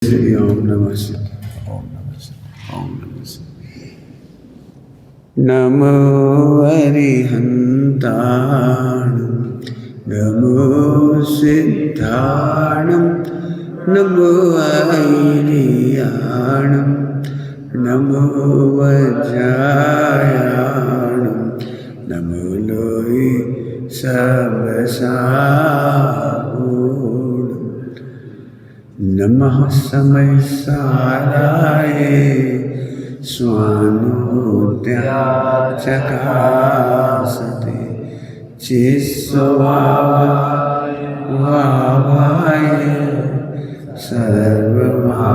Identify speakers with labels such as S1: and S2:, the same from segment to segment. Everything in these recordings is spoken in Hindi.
S1: श्री ओम नमः शिवाय ओम नमः शिवाय ओम नमः शिवाय। नमो अरिहन्ताणं नमो सिद्धाणं नमो ऐलियाणं नमो वज्रायाणं नमो लोहि सबसाहूणं नमः समय साराय स्वानुद्याचकासते चिस्वावाय सर्वभावान्तरचिरे।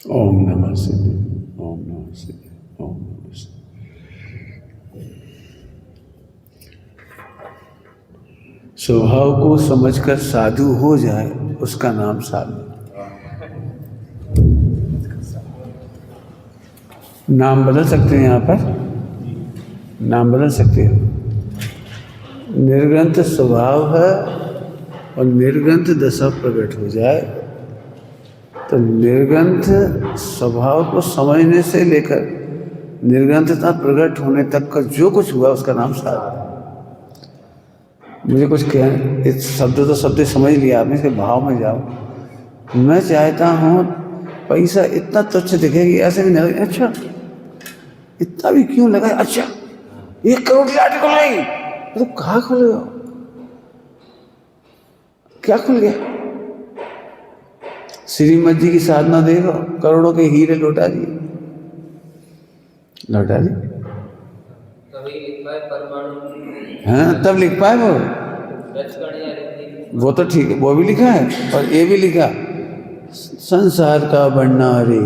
S1: ओम नमः शिवाय ओम नमः शिवाय ओम नमः शिवाय। स्वभाव को समझकर साधु हो जाए उसका नाम साधु। नाम बदल सकते हैं, यहाँ पर नाम बदल सकते हो। निर्ग्रंथ स्वभाव है और निर्ग्रंथ दशा प्रकट हो जाए तो निर्ग्रंथ स्वभाव को समझने से लेकर निर्ग्रंथता प्रकट होने तक का जो कुछ हुआ उसका नाम साधना। मुझे कुछ कह, इस शब्द तो शब्द समझ लिया आपने, इसके भाव में जाओ। मैं चाहता हूँ पैसा इतना तुच्छ दिखेगी, ऐसे भी नहीं, अच्छा इतना भी क्यों लगा, अच्छा 1 करोड़ की आर्टिकल आई तो कहाँ खुल गया, क्या खुल गया? श्रीमद जी की साधना देखो, करोड़ों के हीरे लौटा दिए, लौटा दिए। हाँ तब लिख पाए वो तो ठीक है, वो भी लिखा है और ये भी लिखा, संसार का भंडारे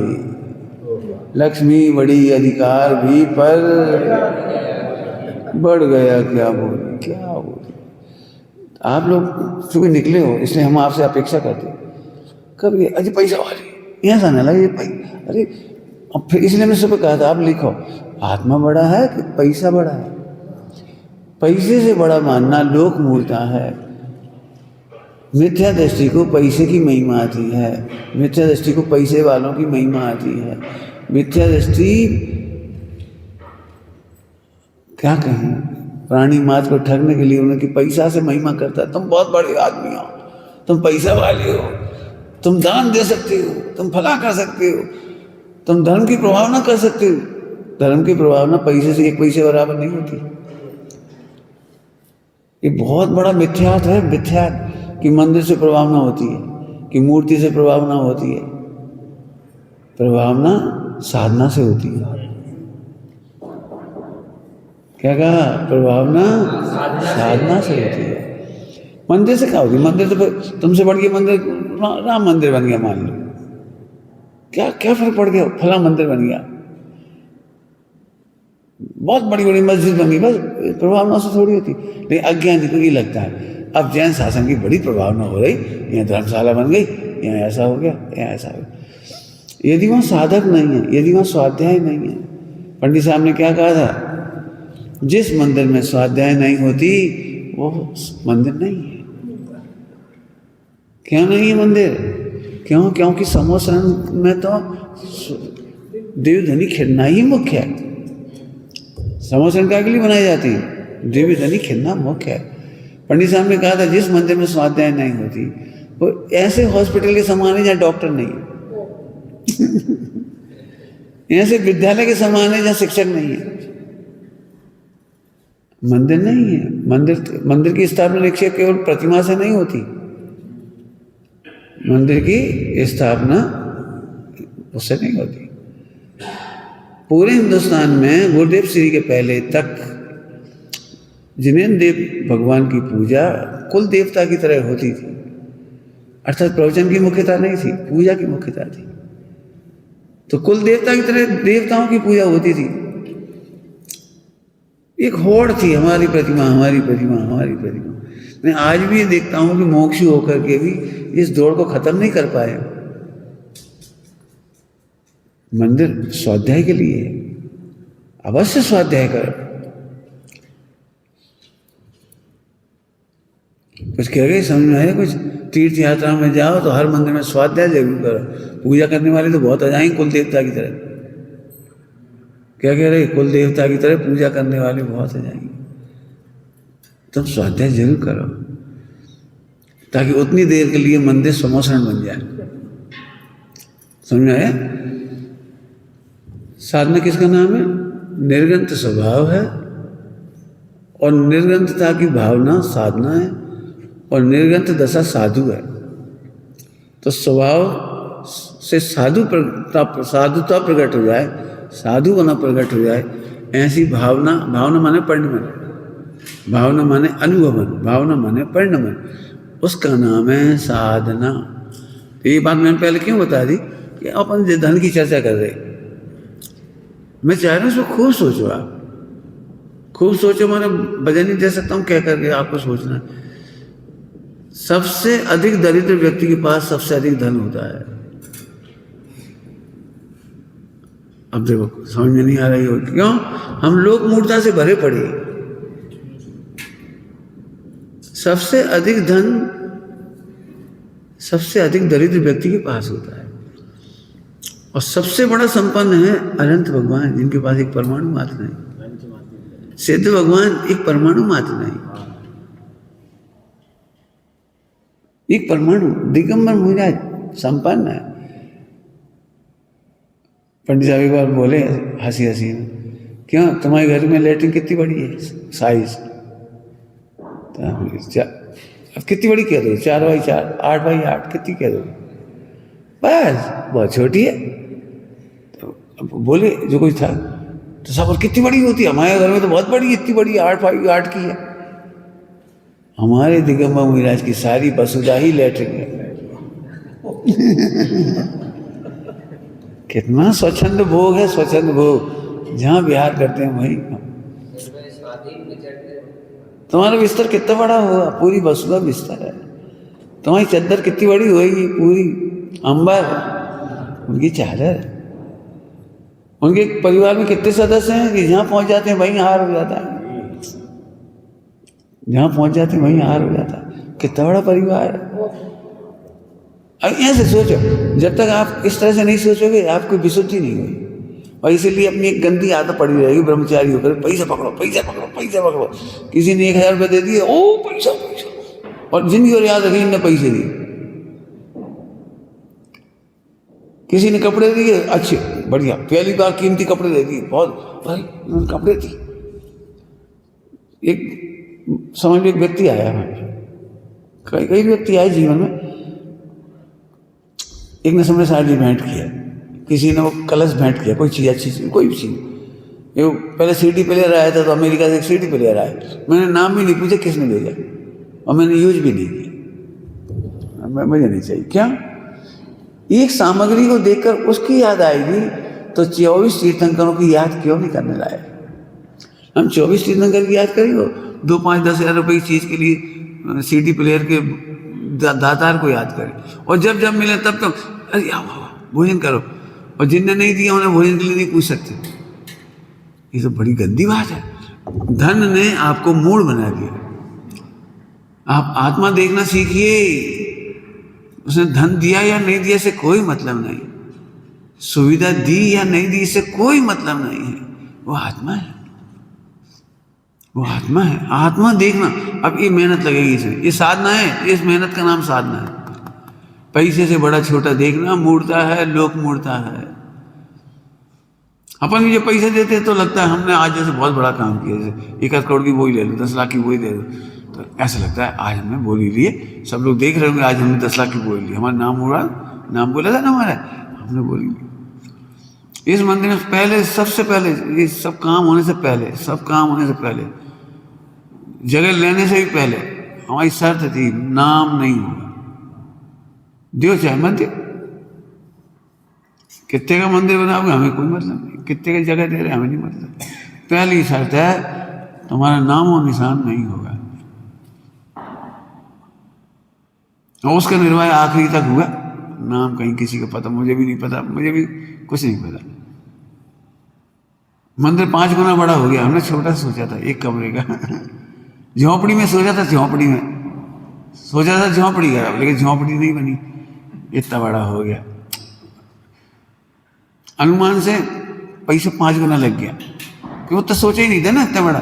S1: लक्ष्मी बड़ी अधिकार भी पर बढ़ गया, क्या बोले क्या बोले। आप लोग चूंकि निकले हो इसलिए हम आपसे अपेक्षा करते हैं, कब ये अरे पैसा वाले ऐसा ना लगे अरे। अब फिर इसलिए मैं सुबह कहा था आप लिखो, आत्मा बड़ा है कि पैसा बड़ा है? पैसे से बड़ा मानना लोक मूलता है। मिथ्या दृष्टि को पैसे की महिमा आती है, मिथ्या दृष्टि को पैसे वालों की महिमा आती है। मिथ्या दृष्टि क्या कहें, प्राणी मात्र को ठगने के लिए उनकी पैसा से महिमा करता है। तुम बहुत बड़े आदमी हो, तुम पैसा वाले हो, तुम दान दे सकते हो, तुम फला कर सकते हो, तुम धर्म की प्रभावना कर सकते हो। धर्म की प्रभावना पैसे से 1 पैसे बराबर नहीं होती। ये बहुत बड़ा मिथ्यात है, मिथ्यात कि मंदिर से प्रभावना होती है, कि मूर्ति से प्रभावना होती है। प्रभावना साधना से होती है। क्या कहा? प्रभावना साधना से होती है। मंदिर से क्या होगी? मंदिर तो तुमसे बढ़ गया, मंदिर राम मंदिर बन गया मान लो, क्या क्या फर्क पड़ गया, फला मंदिर बन गया, बहुत बड़ी बड़ी मस्जिद बन गई, बस प्रभावना से थोड़ी होती। लेकिन अज्ञानी को ये लगता है अब जैन शासन की बड़ी प्रभावना हो रही, यहाँ धर्मशाला बन गई, यहाँ ऐसा हो गया, यहाँ ऐसा हो गया। यदि वहाँ साधक नहीं है, यदि वहाँ स्वाध्याय नहीं है, पंडित साहब ने क्या कहा था, जिस मंदिर में स्वाध्याय नहीं होती वो मंदिर नहीं है। क्यों नहीं है मंदिर? क्यों? क्योंकि समोह शरण में तो देवधनी खिलना ही मुख्य है। समोसन का के लिए बनाई जाती है? देवी धनी खिलना मुख्य है। पंडित साहब ने कहा था जिस मंदिर में स्वाध्याय नहीं होती वो ऐसे हॉस्पिटल के समान है जहाँ डॉक्टर नहीं है ऐसे विद्यालय के समान है जहाँ शिक्षक नहीं है। मंदिर नहीं है, मंदिर की स्थापना निश्चय केवल प्रतिमा से नहीं होती। मंदिर की स्थापना उससे नहीं होती। पूरे हिंदुस्तान में गुरुदेव श्री के पहले तक जिनेन्द्र देव भगवान की पूजा कुल देवता की तरह होती थी, अर्थात प्रवचन की मुख्यता नहीं थी, पूजा की मुख्यता थी। तो कुल देवता की तरह देवताओं की पूजा होती थी। एक होड़ थी, हमारी प्रतिमा हमारी प्रतिमा हमारी प्रतिमा। मैं आज भी देखता हूं कि मोक्षी होकर के भी इस दौड़ को खत्म नहीं कर पाए। मंदिर स्वाध्याय के लिए अवश्य स्वाध्याय कर। कुछ कह गए समझ में आया? कुछ तीर्थ यात्रा में जाओ तो हर मंदिर में स्वाध्याय जरूर करो। पूजा करने वाले तो बहुत आ जाएंगे कुल देवता की तरह। क्या कह रहे? कुल देवता की तरह पूजा करने वाले बहुत आ जाएंगे। तुम स्वाध्याय जरूर करो ताकि उतनी देर के लिए मंदिर समोसन बन जाए। समझ में आया? साधना किसका नाम है? निर्गंत स्वभाव है और निर्गंतता की भावना साधना है और निर्गंत दशा साधु है। तो स्वभाव से साधुता प्रकट हो जाए, साधु बना प्रकट हो जाए, ऐसी भावना, भावना माने परिणमन, भावना माने अनुभवन, भावना माने परिणमन, उसका नाम है साधना। तो ये बात मैंने पहले क्यों बता दी कि अपन धन की चर्चा कर रहे। मैं चाह रहा हूँ उसको खूब सोचो। आप खूब सोचो, मैंने वजन नहीं दे सकता हूँ कह करके, आपको सोचना है। सबसे अधिक दरिद्र व्यक्ति के पास सबसे अधिक धन होता है। अब देखो समझ में नहीं आ रही हो क्यों? हम लोग मूर्खता से भरे पड़े। सबसे अधिक धन सबसे अधिक दरिद्र व्यक्ति के पास होता है और सबसे बड़ा संपन्न है अनंत भगवान, जिनके पास एक परमाणु मात्र नहीं। सिद्ध भगवान एक परमाणु मात्र नहीं, एक परमाणु दिगंबर मुनिराज संपन्न है। पंडित साहब एक बार बोले हंसी हंसी में, क्यों तुम्हारे घर में लेटरिन कितनी बड़ी है साइज? अब कितनी बड़ी कह दो? 4x4, 8x8, कितनी कह दो? बस बहुत छोटी है। तो बोले जो कुछ था तो सब कितनी बड़ी होती है? हमारे घर में तो बहुत बड़ी, इतनी बड़ी 8x8 की है। हमारे दिगंबर मुनिराज की सारी वसुधा ही लेटरिन है। कितना स्वच्छंद भोग है, स्वच्छंद भोग। जहाँ विहार करते हैं वहीं। तुम्हारा बिस्तर कितना बड़ा होगा? पूरी वसुधा बिस्तर है। तुम्हारी चद्दर कितनी बड़ी होगी? पूरी अंबर, उनकी चादर। उनके परिवार में कितने सदस्य हैं कि जहाँ पहुँच जाते हैं वहीं हार हो जाता है। जहाँ पहुँच जाते हैं वहीं हार हो जाता है। कितना बड़ा परिवार है। अब ऐसे सोचो, जब तक आप इस तरह से नहीं सोचोगे आपको विशुद्धि नहीं होगी। और इसीलिए अपनी एक गंदी आदत पड़ी रहेगी ब्रह्मचारी होकर, पैसा पकड़ो पैसा पकड़ो पैसा पकड़ो। किसी ने 1000 रुपये दे दिए, ओ पैसा पैसा, और जिंदगी और याद रखी इनने पैसे दिए। किसी ने कपड़े दिए अच्छे बढ़िया, पहली बार कीमती कपड़े दे दिए, बहुत भाई कपड़े दिए। एक समझ में एक व्यक्ति आया, कई व्यक्ति आए जीवन में। एक ने समझ साड़ी भेंट किया, किसी ने वो कलश भेंट किया, कोई चीज़ अच्छी चीज़, कोई भी चीज़। ये पहले सीडी प्लेयर आया था तो अमेरिका से एक सीडी प्लेयर आया, मैंने नाम भी नहीं पूछा किसने भेजा और मैंने यूज भी नहीं किया, मुझे नहीं चाहिए। क्या एक सामग्री को देखकर उसकी याद आएगी तो 24 तीर्थंकरों की याद क्यों नहीं करने लायक? हम 24 तीर्थंकर की याद करेंगे, 2, 5, 10 हज़ार रुपये की चीज़ के लिए सीडी प्लेयर के दातार को याद करें, और जब जब मिले तब तक अरे आओ भोजन करो, और जिनने नहीं दिया उन्हें भोजन के लिए नहीं पूछ सकते। ये तो बड़ी गंदी बात है। धन ने आपको मूढ़ बना दिया। आप आत्मा देखना सीखिए। उसने धन दिया या नहीं दिया इससे कोई मतलब नहीं, सुविधा दी या नहीं दी इससे कोई मतलब नहीं है। वो आत्मा है, वो आत्मा है, आत्मा देखना। अब ये मेहनत लगेगी इसमें, ये साधना है, इस मेहनत का नाम साधना है। पैसे से बड़ा छोटा देखना, मूर्ता है, लोक मूर्ता है। अपन भी जब पैसे देते हैं तो लगता है हमने आज जैसे बहुत बड़ा काम किया, जैसे 1 करोड़ की वही ले लो, 10 लाख की वही दे दो, तो ऐसा लगता है आज हमने बोल ही लिए, सब लोग देख रहे होंगे आज हमने 10 लाख की बोल ली, हमारा नाम हुआ, नाम बोला था ना हमारा, हमने बोली ली। इस मंदिर में पहले, सबसे पहले, ये सब काम होने से पहले, सब काम होने से पहले, जगह लेने से भी पहले हमारी शर्त थी, नाम नहीं होगा, दियो चाहे मत दियो। कितने का मंदिर बनाओगे हमें कोई मतलब नहीं, कितने की जगह दे रहे हमें नहीं मतलब। पहली शर्त है तुम्हारा नाम और निशान नहीं होगा, और उसका निर्वाह आखिरी तक हुआ। नाम कहीं किसी को पता, मुझे भी नहीं पता, मुझे भी कुछ नहीं पता। मंदिर 5 गुना बड़ा हो गया, हमने छोटा सोचा था 1 कमरे का झोंपड़ी में सोचा था, झोंपड़ी में सोचा था, झोंपड़ी का, लेकिन झोंपड़ी नहीं बनी, इतना बड़ा हो गया। अनुमान से पैसे 5 गुना लग गया, कि वो तो सोचा ही नहीं था ना इतना बड़ा।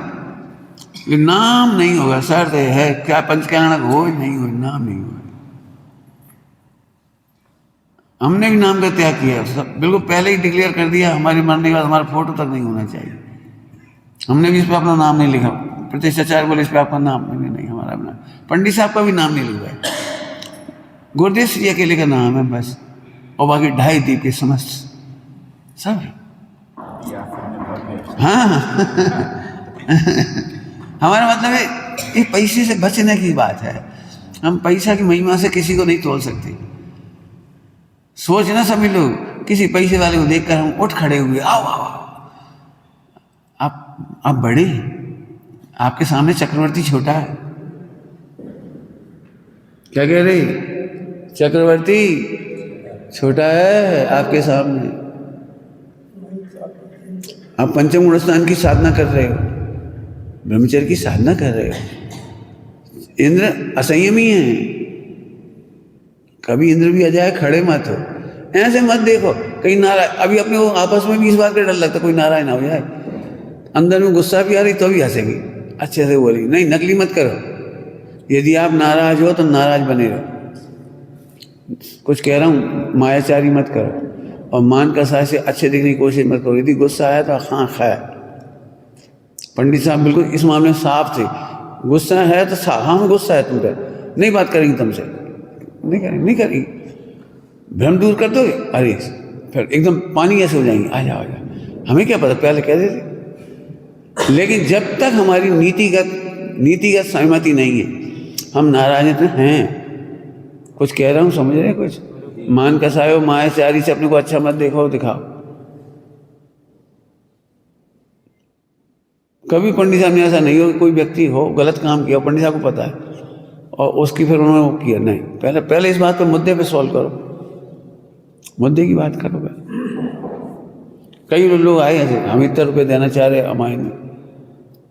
S1: ये नाम नहीं होगा, शर्त है क्या, पंचकरण हो नहीं हो, नाम नहीं होगा। हमने भी नाम का त्याग किया, सब बिल्कुल पहले ही डिक्लेयर कर दिया, हमारे मरने के बाद हमारा फोटो तक नहीं होना चाहिए। हमने भी इस पर अपना नाम नहीं लिखा, प्रतिष्ठाचार्य बोले इस पर आपका नाम नहीं, हमारा नाम, पंडित साहब का भी नाम नहीं लिखा है, गुरुदेव श्री अकेले का नाम है बस, और बाकी 2.5 दीप के समस्त सब है। हाँ हमारा मतलब है ये पैसे से बचने की बात है, हम पैसा की महिमा से किसी को नहीं तोल सकते। सोच ना सभी लोग, किसी पैसे वाले को देखकर हम उठ खड़े हुए, आओ आओ आओ, आप बड़े, आपके सामने चक्रवर्ती छोटा है। क्या कह रहे, चक्रवर्ती छोटा है आपके सामने। आप पंचम गुण स्नान की साधना कर रहे हो, ब्रह्मचर्य की साधना कर रहे हो। इंद्र असंयमी है, कभी इंद्र भी आ जाए खड़े मत हो, ऐसे मत देखो कहीं नाराज। अभी अपने को आपस में भी इस बात का डर लगता कोई नाराज ना हो जाए, अंदर में गुस्सा भी आ रही तो भी हंसेगी, अच्छे से बोली, नहीं नकली मत करो। यदि आप नाराज हो तो नाराज बने रहो, कुछ कह रहा हूँ मायाचारी मत करो, और मान कसाय से अच्छे दिखने की कोशिश मत करो। यदि गुस्सा आया तो हाँ खैर, पंडित साहब बिल्कुल इस मामले में साफ थे, गुस्सा है तो हाँ गुस्सा है तुम पर, नहीं बात करेंगे तुमसे, नहीं करेंगे, भ्रम दूर कर दोगे, अरे फिर एकदम पानी ऐसे हो जाएंगे, आ जाओ आ जाओ, हमें क्या पता, पहले कह देते। लेकिन जब तक हमारी नीतिगत सहमति नहीं है, हम नाराज हैं, कुछ कह रहा हूँ समझ रहे, कुछ मान कसायो मायाचारी से अपने को अच्छा मत देखो दिखाओ। कभी पंडित साहब ने ऐसा नहीं हो, कोई व्यक्ति हो गलत काम किया, पंडित साहब को पता है, और उसकी फिर उन्होंने वो किया, नहीं पहले इस बात पे मुद्दे पे सॉल्व करो, मुद्दे की बात करो। कई लोग आए ऐसे, हम इतने रुपये देना चाह रहे, हमारे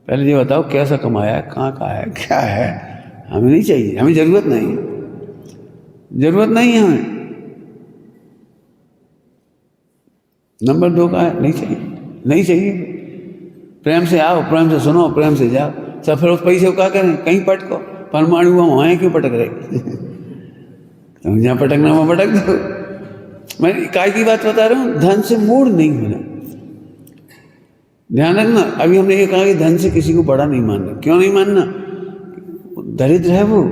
S1: पहले ये बताओ कैसा कमाया है, कहाँ का है, क्या है, हमें नहीं चाहिए, हमें ज़रूरत नहीं है, ज़रूरत नहीं है हमें। नंबर 2 का है, नहीं चाहिए, नहीं चाहिए। प्रेम से आओ, प्रेम से सुनो, प्रेम से जाओ। सब फिर उस पैसे को क्या करें, कहीं पटको, परमाणु हम वहाँ क्यों पटक रहे तुम जहाँ पटकना वहाँ पटक दो। मैं काय की बात बता रहा हूँ, धन से मूड नहीं होना, ध्यान रखना। अभी हमने ये कहा कि धन से किसी को बड़ा नहीं मानना। क्यों नहीं मानना, दरिद्र है वो,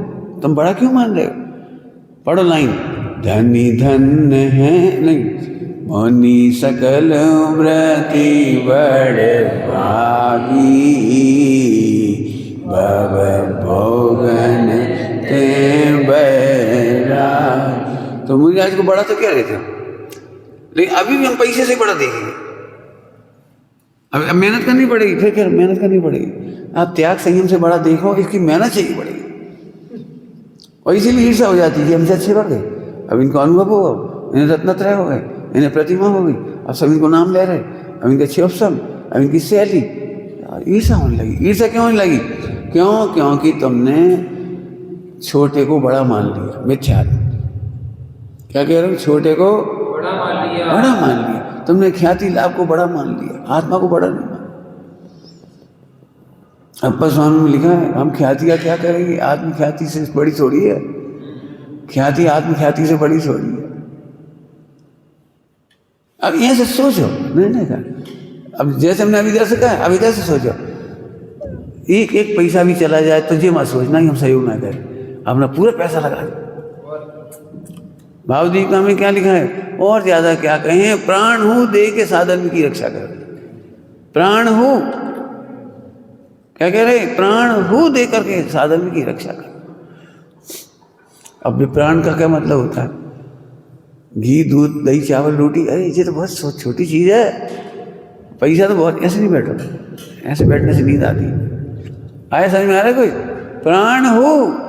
S1: तुम बड़ा क्यों मान रहे हो। पढ़ो लाइन, धनी धन है नहीं, मौनी सकल व्रति बड़ भागी, भव भोगन ते बैरा। तो मुझे आज को बड़ा तो क्या रहते, लेकिन अभी भी हम पैसे से बड़ा देखेंगे। अब मेहनत करनी पड़ेगी, फिर क्या मेहनत करनी पड़ेगी। आप त्याग संयम से बड़ा देखो, इसकी मेहनत चाहिए पड़ेगी, और इसीलिए ईर्षा हो जाती है कि हमसे अच्छे बढ़ गए, अब इनको अनुभव होगा, इन्हें रत्नत्रय हो गए, इन्हें प्रतिमा हो गई, अब सब इनको नाम ले रहे, अब इनके क्षोभसम, अब इनकी शैली, ईर्षा होने लगी। ईर्षा क्यों होने लगी, क्योंकि तुमने छोटे को बड़ा मान लिया, मिथ्यात्व। क्या कह रहे हो, छोटे को बड़ा मान लिया, तुमने ख्याति लाभ को बड़ा मान लिया, आत्मा को बड़ा नहीं मान। अप्पर स्वामी में लिखा है, हम ख्याति का क्या करेंगे, आत्मख्याति से बड़ी थोड़ी है, ख्याति आत्मख्याति से बड़ी थोड़ी है। अब यहाँ से सोचो निर्णय का, अब जैसे हमने अभी इधर से कहा, अब इधर से सोचो, एक एक पैसा भी चला जाए तो ये मत सोचना कि हम सहयोग ना करें, अपना पूरा पैसा लगा दो। भावदीपिका में क्या लिखा है, और ज्यादा क्या कहें, प्राण हूं दे के साधन की रक्षा करो। प्राण हूं, क्या कह रहे, प्राण हूं दे करके साधन की रक्षा करो। अब प्राण का क्या मतलब होता है, घी दूध दही चावल रोटी, अरे ये तो बहुत छोटी चीज है, पैसा तो बहुत, ऐसे नहीं बैठो, ऐसे बैठने से नींद आती है। आए समझ में आ रहा है कोई, प्राण हो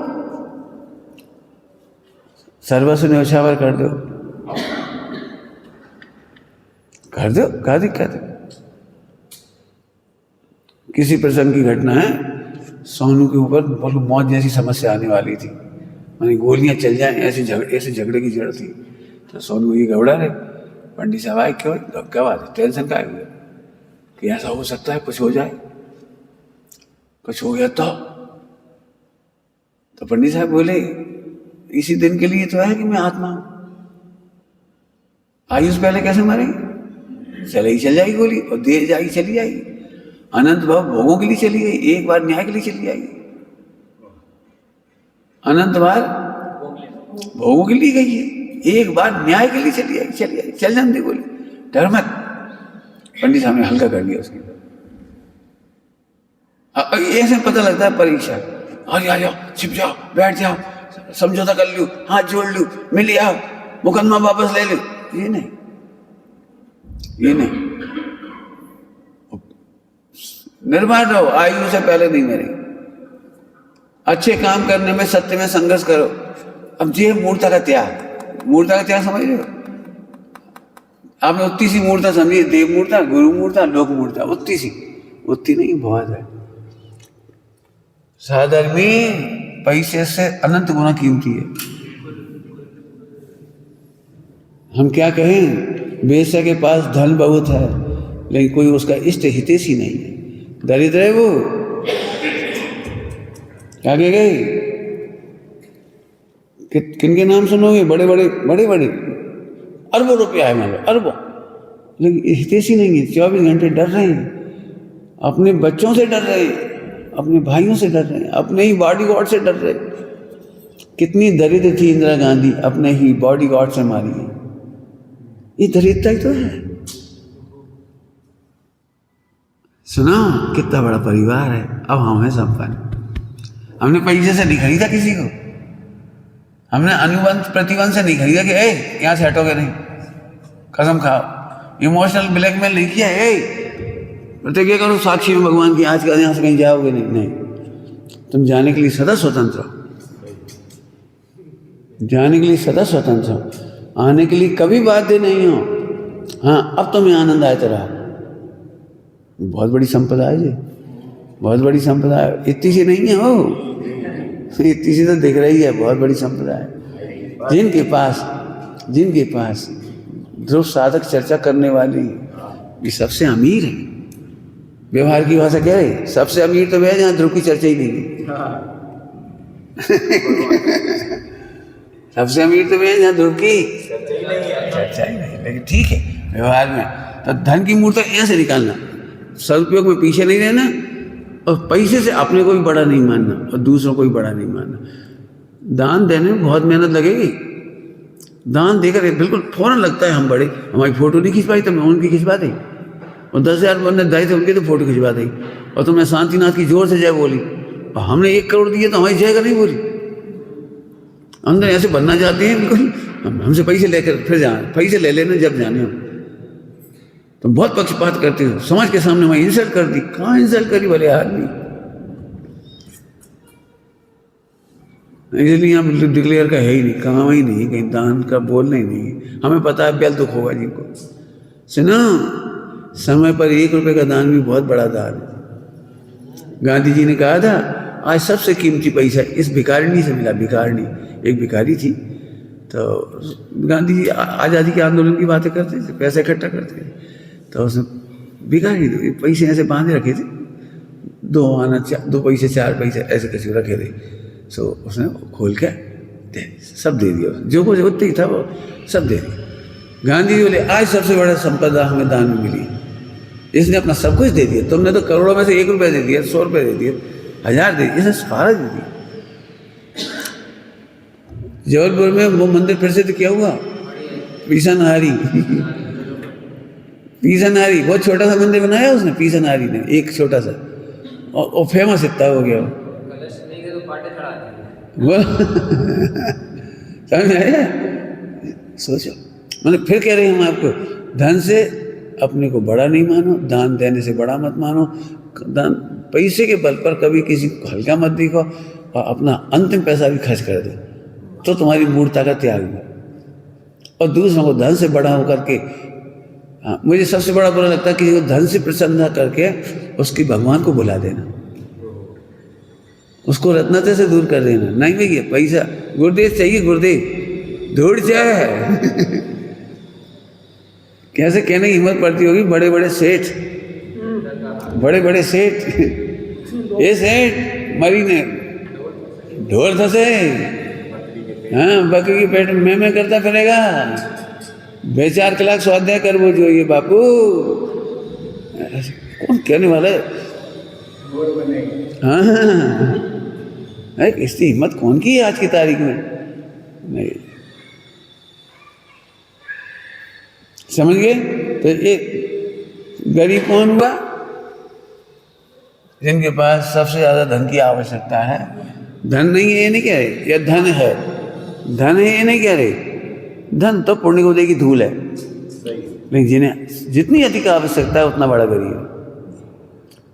S1: सर्वस्व न्यौछावर कर दो, कर दो, क्या दिक्कत है। किसी प्रसंग की घटना है, सोनू के ऊपर बहुत मौत जैसी समस्या आने वाली थी, मानी गोलियां चल जाएं, ऐसे झगड़े की जड़ थी। तो सोनू ये घबरा रहे, पंडित साहब आए, क्यों क्या बात है, टेंशन का है कि ऐसा हो सकता है, कुछ हो जाए, कुछ हो गया तो पंडित साहब बोले, इसी दिन के लिए तो है कि मैं आत्मा हूं, आयुष पहले कैसे मरेंगे, चल जाएगी गोली, और देर जाएगी चली जाएगी, अनंत भाव भोगों के लिए चली गई, एक बार न्याय के लिए चली जाएगी, अनंत बार भोगों के लिए गई है, एक बार न्याय के लिए चली जाएगी, चल जाती गोली, डर मत। पंडित साहब ने हल्का कर दिया उसकी। ऐसे पता लगता है परीक्षा, आ जाओ, छिप जाओ, बैठ जाओ, समझौता कर लूं, हाथ जोड़ लूं, मिल आओ, मुकदमा वापस ले लूं, ये नहीं, ये नहीं। निर्भय रहो, आयु से पहले नहीं मरेगी, अच्छे काम करने में, सत्य में संघर्ष करो। अब ये मूर्ता का त्याग, मूर्ता का त्याग समझ रहे हो, आपने उतनी सी मूर्ता समझी, देव मूर्ता, गुरु मूर्ता, लोक मूर्ता, उतनी नहीं, बहुत है। साधर्मी पैसे से अनंत गुना कीमती है। हम क्या कहें, बेशक के पास धन बहुत है, लेकिन कोई उसका इष्ट हितैषी नहीं है, दरिद्र है वो। क्या कह गए, किन के नाम सुनोगे, बड़े बड़े अरबों रुपया है, मान लो अरबों, लेकिन हितैषी नहीं है, 24 घंटे डर रहे हैं, अपने बच्चों से डर रहे हैं, अपने भाइयों से डर रहे हैं, अपने ही बॉडीगार्ड से डर रहे हैं। कितनी दरिद्र थी इंदिरा गांधी, अपने ही बॉडीगार्ड से मारी है, ये दरिद्रता ही तो है। सुना कितना बड़ा परिवार है, अब हम हैं संपन्न, हमने पैसे से नहीं खरीदा किसी को, हमने अनुबंध प्रतिबंध से नहीं खरीदा कि ए यहां से हटोगे नहीं, कसम खाओ, इमोशनल ब्लैकमेल नहीं किया, प्रतिज्ञा करो साक्षी में भगवान की, आज का यहां से कहीं जाओगे नहीं, तुम जाने के लिए सदा स्वतंत्र हो, जाने के लिए सदा स्वतंत्र हो, आने के लिए कभी बाध्य नहीं हो। हाँ, अब तुम्हें आनंद आया तेरा, बहुत बड़ी संपदा है जी, बहुत बड़ी संपदा है, इतनी सी नहीं है हो, इतनी सी तो दिख रही है, बहुत बड़ी संपदा है। जिनके पास ध्रुव साधक चर्चा करने वाली ये सबसे अमीर है, व्यवहार की भाषा कह रहे, सबसे अमीर तो वह है जहां ध्रुव की चर्चा ही नहीं है। सबसे अमीर तो वह है जहां ध्रुव की चर्चा ही नहीं, लेकिन ठीक है व्यवहार में तो धन की मूर्त ऐसे निकालना, सदुपयोग में पीछे नहीं रहना, और पैसे से अपने को भी बड़ा नहीं मानना और दूसरों को भी बड़ा नहीं मानना। दान देने में बहुत मेहनत लगेगी, दान देकर बिल्कुल फौरन लगता है हम बड़े, हमारी फोटो नहीं खिंच पाई तो मैं उनकी खिंचवा दी, और 10,000 बंदे दाई थे उनके तो फोटो खिंचवा दी, और तुमने शांतिनाथ की जोर से जय बोली, और हमने 1 करोड़ दिए तो हमारी जय का नहीं बोली। अंदर ऐसे बनना चाहते हैं बिल्कुल, हमसे पैसे लेकर फिर जाना, पैसे ले लेना जब जाने हम, तुम बहुत पक्षपात करते हो, समाज के सामने मैं इंसल्ट कर दी, कहाँ इंसल्ट करी भले आदमी, इसलिए यहाँ डिक्लेयर का है ही नहीं, काम ही नहीं, कहीं दान का बोलना ही नहीं, हमें पता है बेल दुख होगा जिनको। सुना, समय पर 1 रुपये का दान भी बहुत बड़ा दान है। गांधी जी ने कहा था आज सबसे कीमती पैसा इस भिखारिणी से मिला, भिखारिणी एक भिखारी थी, तो गांधी जी आज़ादी के आंदोलन की बातें करते थे, पैसा इकट्ठा करते थे, तो उसने भिखारी पैसे ऐसे बांधे रखे थे, 2 आना 2 पैसे 4 पैसे ऐसे कैसे रखे थे। सो उसने खोल के दे सब दे दिया, जो कुछ उतनी था वो सब दे दिया। गांधी जी बोले आज सबसे बड़ा संपदा हमें दान में मिली, इसने अपना सब कुछ दे दिया। तुमने तो करोड़ों में से 1 रुपया दे दिया, 100 रुपये दे दिए, 1000 दे दिए, इसने सारा दे दिया। जबलपुर में वो मंदिर प्रसिद्ध क्या हुआ, पीसनहारी पीसनहारी, बहुत छोटा सा मंदिर बनाया उसने, पीसनहारी ने, एक छोटा सा, और फेमस इतना हो गया वो समझ आया। सोचो, मैंने फिर कह रहे हैं हम आपको, धन से अपने को बड़ा नहीं मानो, दान देने से बड़ा मत मानो, दान पैसे के बल पर कभी किसी को हल्का मत देखो, और अपना अंतिम पैसा भी खर्च कर दो तो तुम्हारी मूर्खता का त्याग है। और दूसरों को धन से बड़ा होकर के, हाँ, मुझे सबसे बड़ा बुरा लगता है किसी को धन से प्रसन्न करके उसकी भगवान को बुला देना, उसको रत्नते से दूर कर देना। नहीं भैया पैसा, गुरुदेव चाहिए, गुरुदेव दौड़ जाए कैसे कहने की हिम्मत पड़ती होगी, बड़े बड़े सेठ, बड़े बड़े सेठ, ये सेठ मरी ने ढोल धसे, हाँ बकरी के पेट में करता फिरेगा, 2-4 कलाक स्वाध्याय कर वो जो ये बापू, कौन कहने वाला है? हाँ, इसकी हिम्मत कौन की है आज की तारीख में? नहीं समझ गए? तो ये गरीब कौन हुआ? जिनके पास सबसे ज्यादा धन की आवश्यकता है। धन नहीं है ये नहीं कह रहे, या धन है, धन है ये नहीं कह रहे, धन तो पुण्य को देगी धूल है, लेकिन जिन्हें जितनी अधिक आवश्यकता है उतना बड़ा गरीब है।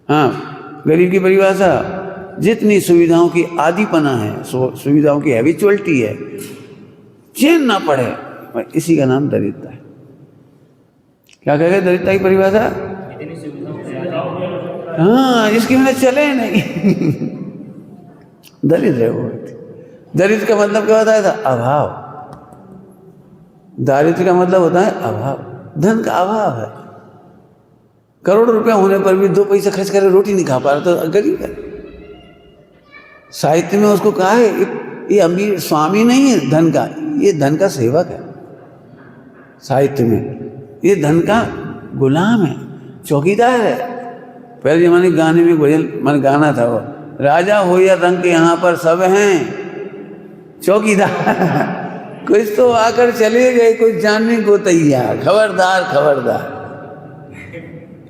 S1: हाँ, गरीब की परिभाषा जितनी सुविधाओं की आदीपना है, सुविधाओं की हैबिचुअलिटी है, चैन ना पड़े, इसी का नाम दरिद्रता है। क्या कहेगा दरिद्रता की परिभाषा? हाँ, इसकी बिना चले नहीं दरिद्र है वो। दरिद्र का मतलब क्या होता है? अभाव। दारिद्र्य का मतलब होता है अभाव, धन का अभाव है। करोड़ों रुपया होने पर भी 2 पैसे खर्च कर रोटी नहीं खा पा रहा तो गरीब है। साहित्य में उसको कहा है ये अमीर स्वामी नहीं है धन का, ये धन का सेवक है। साहित्य में ये धन का गुलाम है, चौकीदार है। पहले जमाने गाने में भजन मन गाना था वो, राजा हो या रंग के यहाँ पर सब हैं चौकीदार कुछ तो आकर चले गए, कुछ जानने को तैयार, खबरदार खबरदार,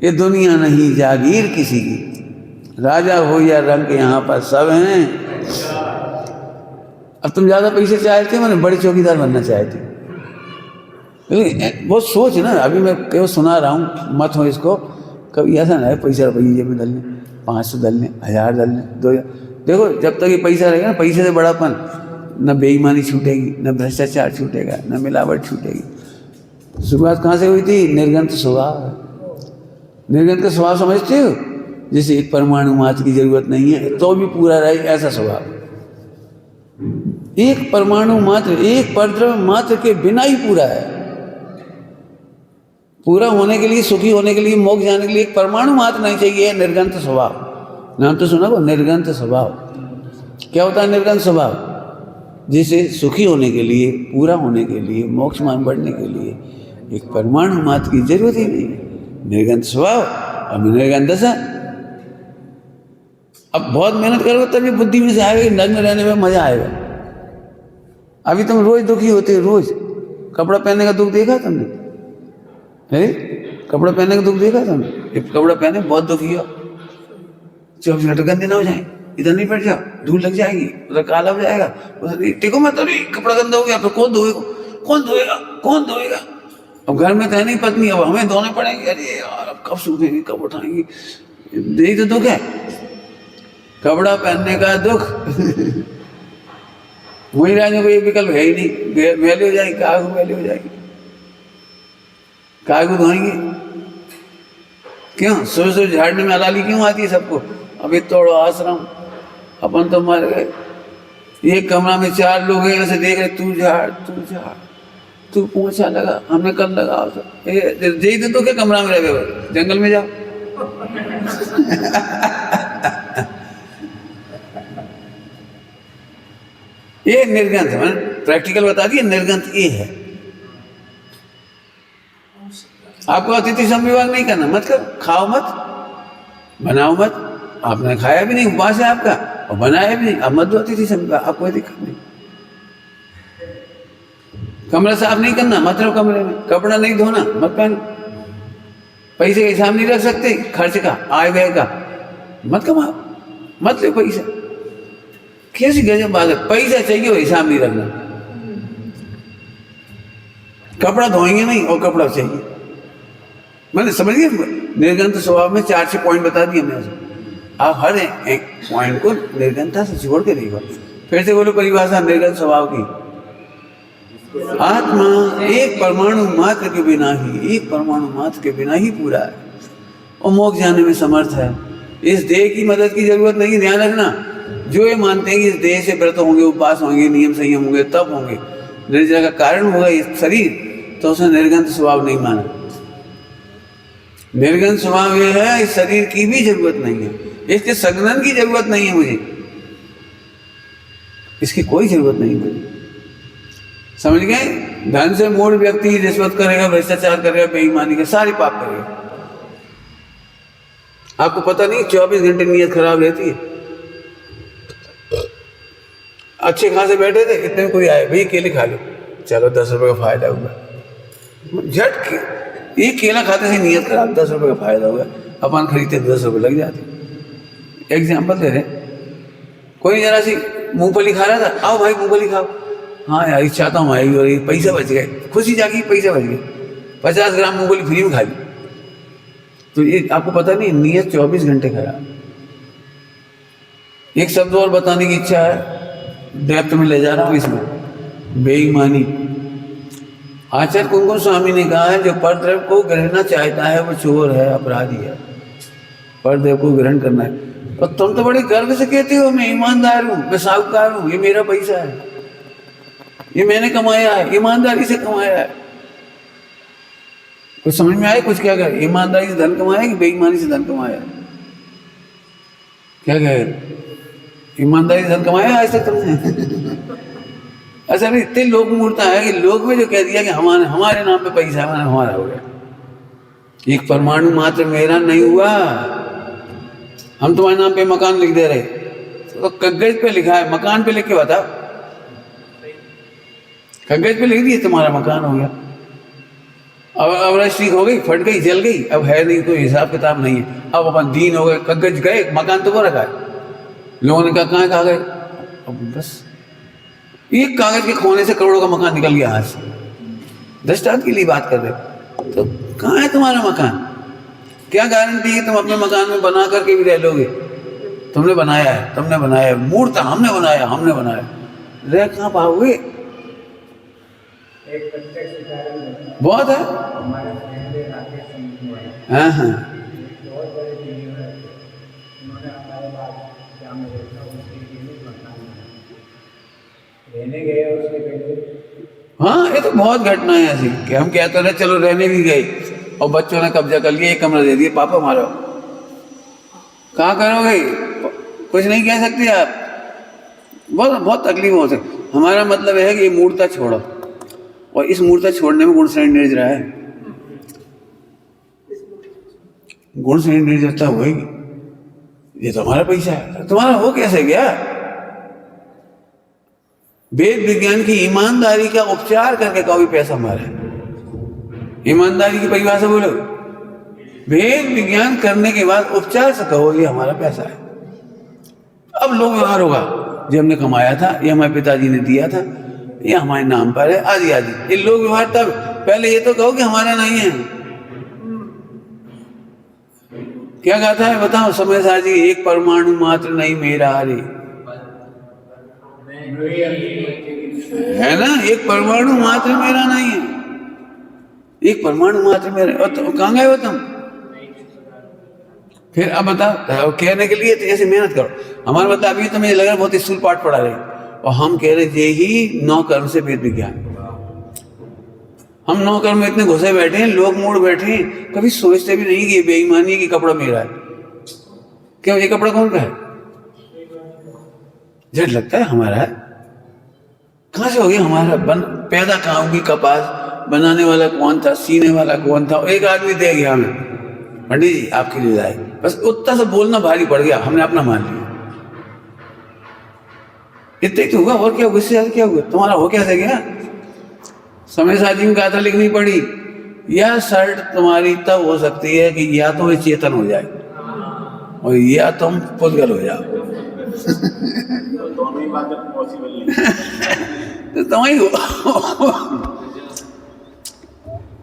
S1: ये दुनिया नहीं जागीर किसी की, राजा हो या रंग के यहाँ पर सब हैं। अब तुम ज्यादा पैसे चाहते हो, मैंने बड़े चौकीदार बनना चाहते हो, बहुत सोच ना। अभी मैं केवल सुना रहा हूँ, मत हो इसको, कभी ऐसा ना है पैसा रुपये जेब में डालने, 500 डालने, 1000 डालने, 2000। देखो जब तक ये पैसा रहेगा ना, पैसे से बड़ापन, न बेईमानी छूटेगी, न भ्रष्टाचार छूटेगा, न मिलावट छूटेगी। शुरुआत कहाँ से हुई थी? निर्गंत स्वभाव। निर्गंत का स्वभाव समझते हो? जैसे एक परमाणु मात्र की जरूरत नहीं है तो भी पूरा रहे, ऐसा स्वभाव। एक परमाणु मात्र, एक परद्रव्य मात्र के बिना ही पूरा है। पूरा होने के लिए, सुखी होने के लिए, मोक्ष जाने के लिए एक परमाणु मात्र नहीं चाहिए। निर्गंत स्वभाव, नाम तो सुना को, निर्गंत स्वभाव। क्या होता है निर्गंत स्वभाव? जिसे सुखी होने के लिए, पूरा होने के लिए, मोक्ष मान बढ़ने के लिए एक परमाणु मात्र की जरूरत ही नहीं है। निर्गंत स्वभाव और निर्गंत दशा। अब बहुत मेहनत करोगे तभी बुद्धि में से आएगा, नग्न रहने में मजा आएगा। अभी तुम रोज दुखी होते हो, रोज कपड़ा पहनने का दुख देखा तुमने? है कपड़ा पहनने का दुख देखा तुमने? एक कपड़ा पहने बहुत दुखी हो, 24 घंटे गंदे ना हो जाए, इधर नहीं बैठ जाओ, धूल लग जाएगी, उधर काला हो जाएगा, उधर टेको मत, अरे कपड़ा गंदा हो गया, फिर कौन धोएगा, कौन धोएगा, कौन धोएगा? अब घर में तो है नहीं पत्नी, अब हमें धोने पड़ेंगे। अरे यार अब कब सूखेंगे, कब उठाएंगे? यही तो दुख है, कपड़ा पहनने का दुख। वही राजों को ये विकल्प है ही नहीं, वैली हो जाएगी, कागू वैली हो जाएगी, कागू धोएंगे क्यों? सुबह झाड़ने में हलाली क्यों आती है सबको? अभी तोड़ो आश्रम, अपन तो मर गए। एक कमरा में 4 लोग हैं, ऐसे देख रहे, तू झाड़, तू झाड़, तू पोंछा लगा, हमने कल लगा। यही तो क्या कमरा में रह गए, जंगल में जाओ। ये निर्गंत है, मैंने प्रैक्टिकल बता दिया, निर्गंत ये है। आपको अतिथि संविभाग नहीं करना, मत करो, खाओ मत, बनाओ मत, आपने खाया भी नहीं, उपवास है आपका, और बनाया भी नहीं, अब मत दो अतिथि संविभाग, आपको कोई दिक्कत नहीं। कमरा साफ नहीं करना, मत रहो कमरे में, कपड़ा नहीं धोना, मत पहनो, पैसे का हिसाब नहीं रख सकते, खर्च का, आय व्यय का, मत कमाओ, मत लो पैसा। कैसी गजब बात है, पैसा चाहिए और हिसाब नहीं रखना। कपड़ा धोएंगे नहीं और कपड़ा चाहिए, मैंने समझ गया। निर्गंत स्वभाव में 4-6 पॉइंट बता दिए हमने, आप हर एक पॉइंट को निर्गंता से जोड़ के देखो। फिर से बोलो परिभाषा निर्गंत स्वभाव की। आत्मा एक परमाणु मात्र के बिना ही, एक परमाणु मात्र के बिना ही पूरा है और मोक्ष जाने में समर्थ है। इस देह की मदद की जरूरत नहीं, ध्यान रखना। जो ये मानते हैं कि इस देह से व्रत होंगे, उपवास होंगे, नियम संयम होंगे, तब होंगे, निर्जरा का कारण होगा इस शरीर, तो उसने निर्गंत स्वभाव नहीं माना। निर्गंत स्वभाव यह है, इस शरीर की भी जरूरत नहीं है, इसके संघनन की जरूरत नहीं है मुझे, इसकी कोई जरूरत नहीं मुझे। समझ गए? धन से मूढ़ व्यक्ति रिश्वत करेगा, भ्रष्टाचार करेगा, बेईमानी का सारे पाप करेगा। आपको पता नहीं 24 घंटे नीयत खराब रहती है। अच्छे खासे बैठे थे, इतने में कोई आए, भाई केले खा लो, चलो 10 रुपए का फायदा हुआ, झट के एक केला खाते से नीयत खराब, 10 रुपए का फायदा हुआ, अपन खरीदते 10 रुपए लग जाते। एग्जाम्पल दे रहे, कोई जरा सी मूंगफली खा रहा था, आओ भाई मूंगफली खाओ, हाँ यार चाहता हूँ आएगी, और पैसे बच गए, खुशी जागी, पैसे बच गए, 50 ग्राम मूंगफली फ्री में खा ली। तो ये आपको पता नहीं, नीयत 24 घंटे खराब। एक शब्द और बताने की इच्छा है, डेप्थ में ले जा रहा हूँ इसमें, बेईमानी। आचार्य कुमकुम स्वामी ने कहा है, जो परद्रव्य को ग्रहणना चाहता है वो चोर है, अपराधी है। परद्रव्य को ग्रहण करना है, और तुम तो बड़े गर्व से कहते हो मैं ईमानदार हूँ, मैं साहूकार हूँ, ये मेरा पैसा है, ये मैंने कमाया है, ईमानदारी से कमाया है। कुछ समझ में आए? कुछ क्या कहे, ईमानदारी से धन कमाया कि बेईमानी से धन कमाया? क्या कहे, ईमानदारी से धन कमाया आज तक तुमने? ऐसा नहीं, इतने लोग मूर्ता है कि लोग में जो कह दिया कि हमारे नाम पे पैसा है, हमारा हो गया। एक परमाणु मात्र मेरा नहीं हुआ। हम तुम्हारे नाम पे मकान लिख दे रहे, तो कागज पे लिखा है, मकान पे लिख के बताओ, कागज पे लिख दिए तुम्हारा मकान हो गया। अब रजिस्ट्री हो गई, फट गई, जल गई, अब है नहीं, कोई हिसाब किताब नहीं है। अब अपन दीन हो गए, कागज गए, मकान तो वो रखा है। लोगों ने कहा कहाँ कहा गए, अब बस एक कागज के खोने से करोड़ों का मकान निकल गया हाथ से। दृष्टांत के लिए बात कर रहे, तो कहाँ है तुम्हारा मकान? क्या गारंटी है तुम अपने मकान में बना करके भी रह लोगे? तुमने बनाया है, तुमने बनाया है, मूर्त हमने बनाया, हमने बनाया, रह कहाँ पाओगे? बहुत है। हाँ हाँ हाँ, ये तो बहुत घटना है ऐसी कि हम कहते रहे चलो रहने भी गए और बच्चों ने कब्जा कर लिया, एक कमरा दे दिया, पापा मारो, कहाँ करोगे? कुछ नहीं कह सकते आप, बहुत बहुत तकलीफ हो सकती। हमारा मतलब है कि ये मूर्ता छोड़ो, और इस मूर्ता छोड़ने में गुण श्रेणी निर्जरा है। गुण श्रेणी निर्जरता होगी, ये तो हमारा पैसा है, तुम्हारा हो कैसे गया? वेद विज्ञान की ईमानदारी का उपचार करके कभी पैसा हमारा है। ईमानदारी की परिभाषा बोलो, वेद विज्ञान करने के बाद उपचार से कहो ये हमारा पैसा है। अब लोग व्यवहार होगा, जो हमने कमाया था, ये हमारे पिताजी ने दिया था, ये हमारे नाम पर है, आदि आदि, ये लोग व्यवहार। तब पहले ये तो कहो कि हमारा नहीं है। क्या कहता है बताओ समय साजी, एक परमाणु मात्र नहीं मेरा, अरे है ना, एक परमाणु मात्र मेरा नहीं है, एक परमाणु मात्र मेरा। और तो कहाँ गए हो तुम? फिर अब बताओ, कहने के लिए तो ऐसे मेहनत करो। हमारा मतलब अभी तो मुझे लग रहा है बहुत स्थूल पाठ पढ़ा रहे, और हम कह रहे थे ही 9 कर्म से वेद विज्ञान। हम 9 कर्म में इतने घुसे बैठे हैं, लोग मूड बैठे हैं, कभी सोचते भी नहीं कि बेईमानी की कपड़ा मेरा है। क्यों, ये कपड़ा कौन का है? झट लगता है हमारा है, कहाँ से हो गया हमारा पैदा कहाँ होगी कपास, बनाने वाला कौन था, सीने वाला कौन था? एक आदमी दे गया हमें, पंडित जी आपके लिए लाए, बस उतना सा बोलना भारी पड़ गया, हमने अपना मान लिया। इतना ही तो हुआ, और क्या हुआ? इससे क्या हुआ? तुम्हारा हो कैसे गया? समय साथी में गाथा लिखनी पड़ी, यह शर्ट तुम्हारी तब हो सकती है कि या तो वे चेतन हो जाए और या तुम पुद्गल हो जाओ।
S2: दोनों ही बातें पॉसिबल नहीं।
S1: तो तुम्हारी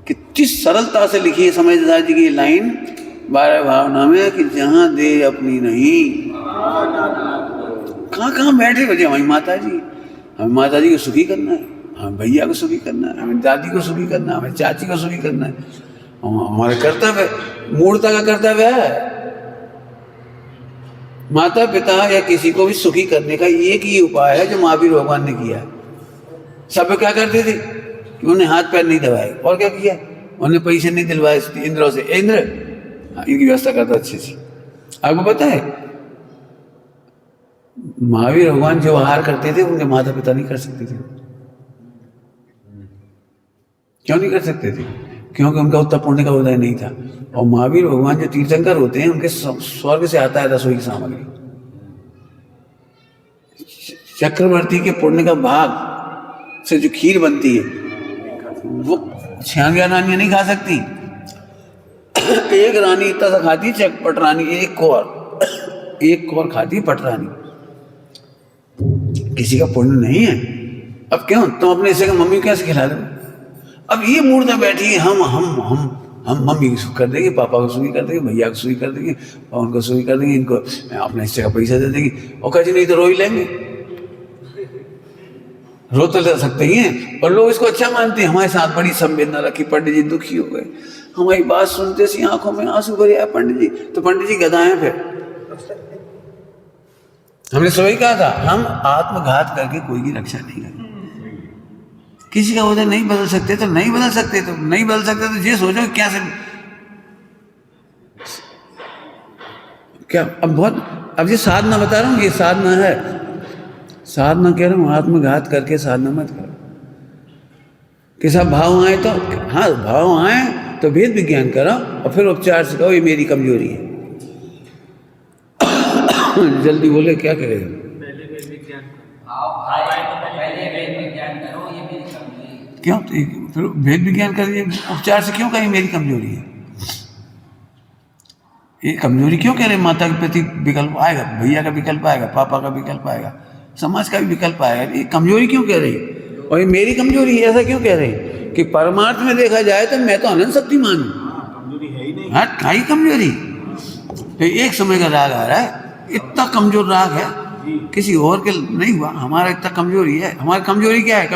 S1: कितनी सरलता से लिखी है समझदार जी की लाइन 12 भावना में कि जहां दे अपनी नहीं, कहाँ कहाँ बैठे बजे हमारी माता जी। हमें माता जी को सुखी करना है, हमें भैया को सुखी करना है, हमें दादी को सुखी करना है, हमें चाची को सुखी करना है। हमारे कर्तव्य, मूर्ता का कर्तव्य है माता पिता या किसी को भी सुखी करने का एक ही उपाय है जो महावीर भगवान ने किया है। सब क्या करते थे कि उन्हें हाथ पैर नहीं दबाए, और क्या किया? उन्हें पैसे नहीं दिलवाए इंद्रों से, इंद्र इनकी व्यवस्था करता अच्छे से। आपको पता है महावीर भगवान जो आहार करते थे उनके माता पिता नहीं कर सकते थे। क्यों नहीं कर सकते थे? क्योंकि उनका उतना पुण्य का उदय नहीं था। और महावीर भगवान जो तीर्थंकर होते हैं उनके स्वर्ग से आता है रसोई की सामग्री। चक्रवर्ती के पुण्य का भाग से जो खीर बनती है वो 96 रानियां नहीं खा सकती। एक रानी इतना सा खाती है, पट रानी एक कौर खाती है पट रानी। किसी का पुण्य नहीं है। अब क्यों तुम अपने हिस्से का मम्मी को कैसे खिला दो? अब ये मूर्ता बैठी है, हम मम्मी को सुखी कर देंगे, पापा को सुखी कर देंगे, भैया को सुखी कर देंगे, और उनको सुखी कर देंगे, इनको अपने हिस्से का पैसा दे देंगे। और कहीं नहीं तो रो ही लेंगे, रो तो ले सकते ही हैं। और लोग इसको अच्छा मानते हैं। हमारे साथ बड़ी संवेदना रखी, पंडित जी दुखी हो गए, हमारी बात सुनते सी आंखों में आंसू भरे आए पंडित जी। तो पंडित जी गधा है। फिर हमने सही कहा था, हम आत्मघात करके कोई की रक्षा नहीं करें। किसी का उधर नहीं बदल सकते तो नहीं बदल सकते, तो नहीं बदल सकते तो ये सोचो क्या से क्या। अब ये साधना बता रहा हूँ, ये साधना है, साधना कह रहा हूँ। आत्मघात करके साधना मत करो। कि सब भाव आए तो, हाँ भाव आए तो भेद विज्ञान करो और फिर उपचार से कहो ये मेरी कमजोरी है। जल्दी बोले क्या करेगा? क्यों फिर भेद विज्ञान करिए, उपचार से क्यों कहें मेरी कमजोरी है? ये कमजोरी क्यों कह रहे? माता के प्रति विकल्प आएगा, भैया का विकल्प आएगा, पापा का विकल्प आएगा, समाज का भी विकल्प आएगा। ये कमजोरी क्यों कह रही? और ये मेरी कमजोरी है ऐसा क्यों कह रही? कि परमार्थ में देखा जाए तो मैं तो अनंत शक्तिमान हूँ,
S2: कमजोरी है ही नहीं।
S1: हाँ खाई कमजोरी। तो एक समय का राग आ रहा है, इतना कमजोर राग है, किसी और के नहीं हुआ, हमारा इतना कमजोरी है। हमारी कमजोरी क्या है?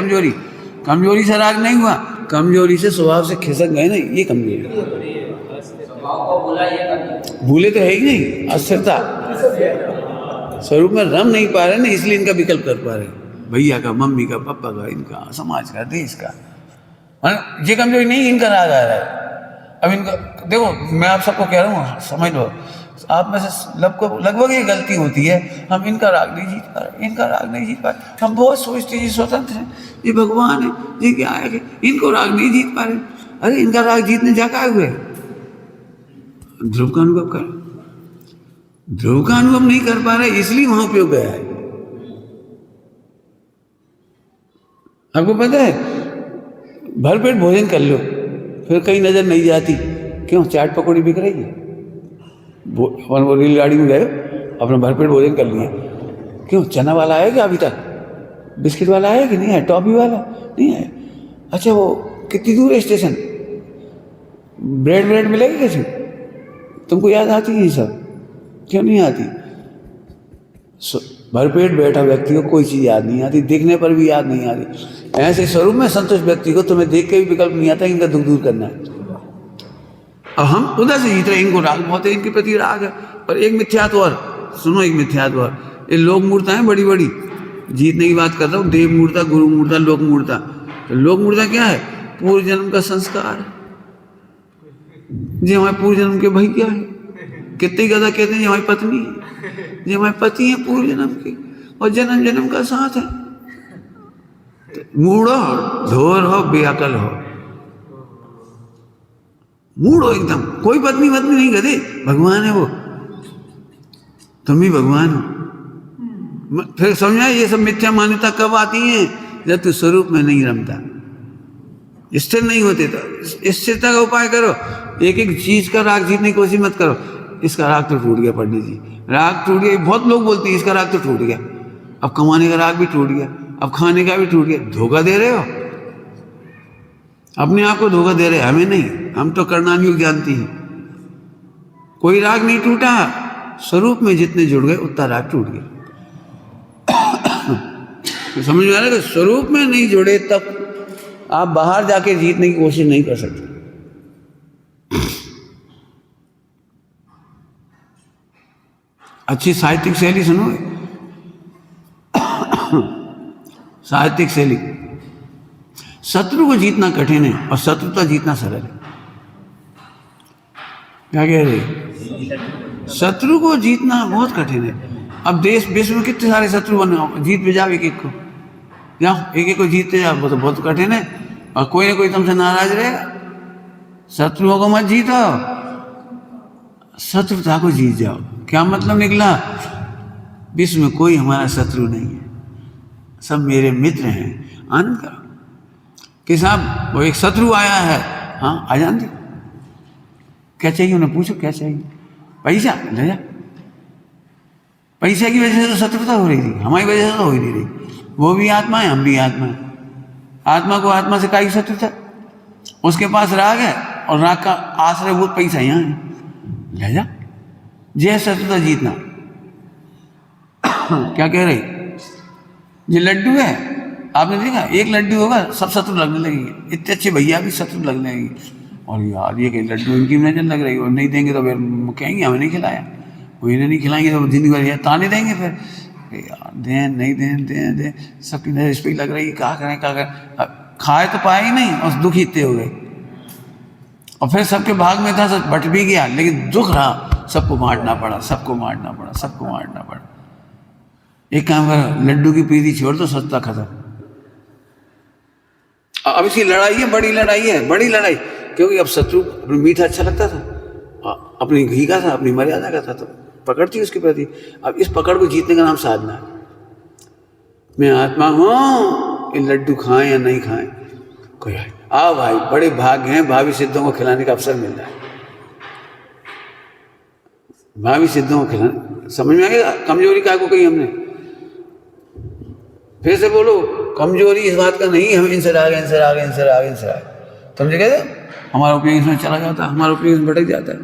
S1: कमजोरी से राग नहीं हुआ, कमजोरी से स्वभाव से खिसक गए ना, ये कमजोरी। भूले तो है ही नहीं, अस्थिरता स्वरूप में रम नहीं पा रहे ना, इसलिए इनका विकल्प कर पा रहे। भैया का, मम्मी का, पापा का, इनका, समाज का, देश का। ये कमजोरी नहीं, इनका राग आ रहा है। अब इनका देखो, मैं आप सबको कह रहा हूँ समझ लो, आप में से लगभग ये गलती होती है, हम इनका राग नहीं जीत पा रहे, इनका राग नहीं जीत पा रहे। हम बहुत सोचते हैं ये स्वतंत्र है, ये भगवान है, ये क्या है, इनको राग नहीं जीत पा रहे। अरे इनका राग जीतने जा का हुए? ध्रुव का अनुभव कर, ध्रुव का अनुभव नहीं कर पा रहे, इसलिए वहां उपयोग गया है। आपको पता है, भरपेट भोजन कर लो फिर कहीं नजर नहीं जाती। क्यों? चाट पकौड़ी बिक रही है, वो रेलगाड़ी में गए, अपना भरपेट भोजन कर लिए। क्यों? चना वाला आया क्या अभी तक? बिस्किट वाला आया कि नहीं है? टॉफी वाला नहीं है? अच्छा वो कितनी दूर है स्टेशन? ब्रेड मिलेगी कैसे? तुमको याद आती है ये सब? क्यों नहीं आती? भरपेट बैठा व्यक्ति को कोई चीज़ याद नहीं आती, देखने पर भी याद नहीं आती। ऐसे स्वरूप में संतुष्ट व्यक्ति को तुम्हें देख के भी विकल्प नहीं आता इनका दुख दूर करना है। अब हम उधर से जीत रहे, इनको राग बहुत है, इनके प्रति राग है। और एक मिथ्यात्व और सुनो, एक मिथ्यात्व और, ये लोक मूर्ता है बड़ी बड़ी, जीतने की बात कर रहा हूँ। देव मूर्ता, गुरु मूर्ता, लोक मूर्ता। तो लोक मूर्ता क्या है? पूर्व जन्म का संस्कार। जी हमारे पूर्व जन्म के भैया है, कितने गदा कहते हैं जी हमारी पत्नी है, जी हमारे पति है पूर्व जन्म के, और जन्म जन्म का साथ है। मूढ़ो ढोर हो बेअकल हो, मूढ़ हो एकदम, कोई पत्नी वत्नी नहीं, गधे, भगवान है वो, तुम भी भगवान हो। फिर समझ में, ये सब मिथ्या मान्यता कब आती है? जब तू स्वरूप में नहीं रमता, स्थिर नहीं होते। तो स्थिरता का उपाय करो, एक एक चीज का राग जीतने की कोशिश मत करो। इसका राग तो टूट गया पंडित जी, राग टूट गया। बहुत लोग बोलते हैं इसका राग तो टूट गया, अब कमाने का राग भी टूट गया, अब खाने का भी टूट गया। धोखा दे रहे हो, अपने आप को धोखा दे रहे, हमें नहीं। हम तो करणानुयोग जानती हैं, कोई राग नहीं टूटा, स्वरूप में जितने जुड़ गए उतना राग टूट गया। तो समझ में आ रहा है कि स्वरूप में नहीं जुड़े तब आप बाहर जाके जीतने की कोशिश नहीं कर सकते। अच्छी साहित्यिक शैली सुनोगे, साहित्यिक शैली, शत्रु को जीतना कठिन है और शत्रुता जीतना सरल है। क्या कह रहे? शत्रु को जीतना बहुत कठिन है। अब देश विश्व में कितने सारे शत्रु बने हो, जीत पे जाओ एक एक को, जाओ एक एक को जीतते जाओ, वो तो बहुत कठिन है। और कोई ना कोई तुमसे नाराज रहेगा। शत्रुओं को मत जीतो, शत्रुता को जीत जाओ। क्या मतलब निकला? विश्व में कोई हमारा शत्रु नहीं है, सब मेरे मित्र हैं। आनंद करो कि साहब वो एक शत्रु आया है, हाँ आ जान दो, क्या चाहिए उन्हें पूछो, क्या चाहिए? पैसा ले जा। पैसा की वजह से तो शत्रुता हो रही थी, हमारी वजह से तो हो ही नहीं रही। वो भी आत्मा है, हम भी आत्मा है। आत्मा को आत्मा से काई शत्रुता? उसके पास राग है और राग का आश्रयभूत पैसा यहाँ है, ले जा। जय शत्रुता जीतना। क्या कह रहे? ये लड्डू है, आपने देखा एक लड्डू होगा सब शत्रु लगने लगेंगे, इतने अच्छे भैया भी शत्रु लगने लगेंगे। और यार ये कहीं लड्डू इनकी नजर लग रही है, और नहीं देंगे तो फिर कहेंगे हमें नहीं खिलाया, वो इन्हें नहीं खिलाएंगे तो जिंदगी भर ताने देंगे। फिर यार दें नहीं दें, दें दें, सबकी नजर इस पर लग रही है, क्या करें क्या करें। खाए तो पाए ही नहीं और दुखी इतने हो गए। और फिर सबके भाग में था, सब बट भी गया, लेकिन दुख रहा, सबको मारना पड़ा, सबको मारना पड़ा, सबको मारना पड़ा। एक काम कर, लड्डू की प्रीति छोड़ दो, सत्ता खत्म। अब इसकी लड़ाई है, बड़ी लड़ाई है, बड़ी लड़ाई। क्योंकि अब शत्रु अपनी मीठा अच्छा लगता था, अपनी घी का था, अपनी मर्यादा का था, तो पकड़ थी उसके प्रति। अब इस पकड़ को जीतने का नाम साधना है। मैं आत्मा हूं, ये लड्डू खाएं या नहीं खाएं कोई है। आओ भाई, बड़े भाग्य हैं, भावी सिद्धों को खिलाने का अवसर मिल रहा है। भावी सिद्धों को खिलाने, समझ में आ गया? कमजोरी क्या को कही हमने? फिर से बोलो, कमजोरी इस बात का नहीं हम इनसे आ गए, इनसे आ गए, इनसे आ गए, इनसे आ गए। समझे कहते? हमारा उपयोग इसमें चला जाता है, हमारा उपयोग इसमें भटक जाता है।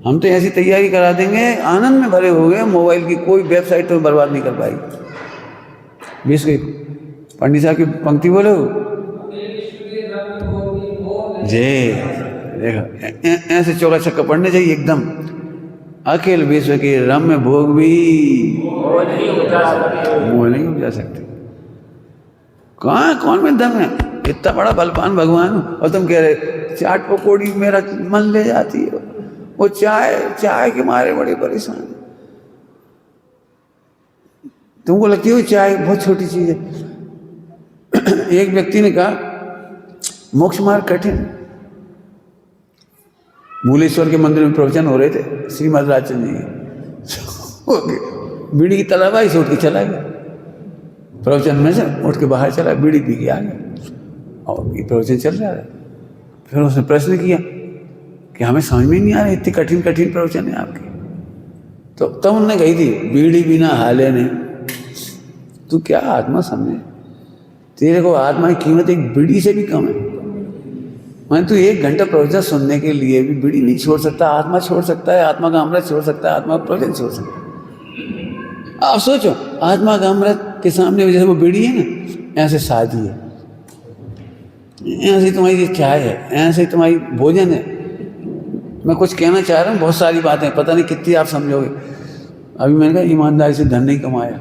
S1: हम तो ऐसी तैयारी करा देंगे, आनंद में भरे हो गए, मोबाइल की कोई वेबसाइट तो बर्बाद नहीं कर पाएगी। बीस गई पंडित साहब की पंक्ति बोलो जय, देखो ऐसे चौका छक्का पढ़ने चाहिए एकदम। अखिल विश्व के रम्य भोग भी मोह नहीं उपजा सकते। कहाँ कौन में दम है? इतना बड़ा बलवान भगवान हो और तुम कह रहे चाट पकौड़ी मेरा मन ले जाती है। वो चाय के मारे बड़े परेशान। तुमको लगती है चाय बहुत छोटी चीज है। एक व्यक्ति ने कहा मोक्ष मार्ग कठिन। भूलेश्वर के मंदिर में प्रवचन हो रहे थे, श्रीमद राजचंद्र जी बीड़ी की तलाबाई से उठ के चला गया। प्रवचन में से उठ के बाहर चला, बीड़ी पी के आ गया और ये प्रवचन चल रहा है। फिर उसने प्रश्न किया कि हमें समझ में नहीं आ रहा, इतनी कठिन कठिन प्रवचन है आपके। तो तब उन्होंने कही थी बीड़ी बिना हाले नहीं। तू क्या आत्मा समझे? तेरे को आत्मा की कीमत एक बीड़ी से भी कम है। मैं तू 1 घंटा प्रवचन सुनने के लिए भी बीड़ी नहीं छोड़ सकता। आत्मा छोड़ सकता है, आत्मा का अमृत छोड़ सकता है, आत्मा का प्रवचन छोड़ सकता है। आप सोचो, आत्मा का अमृत के सामने जैसे वो बीड़ी है ना, ऐसे शादी है, ऐसे तुम्हारी चाय है, ऐसे तुम्हारी भोजन है। मैं कुछ कहना चाह रहा हूँ, बहुत सारी बातें, पता नहीं कितनी आप समझोगे। अभी मैंने कहा ईमानदारी से धन नहीं कमाया,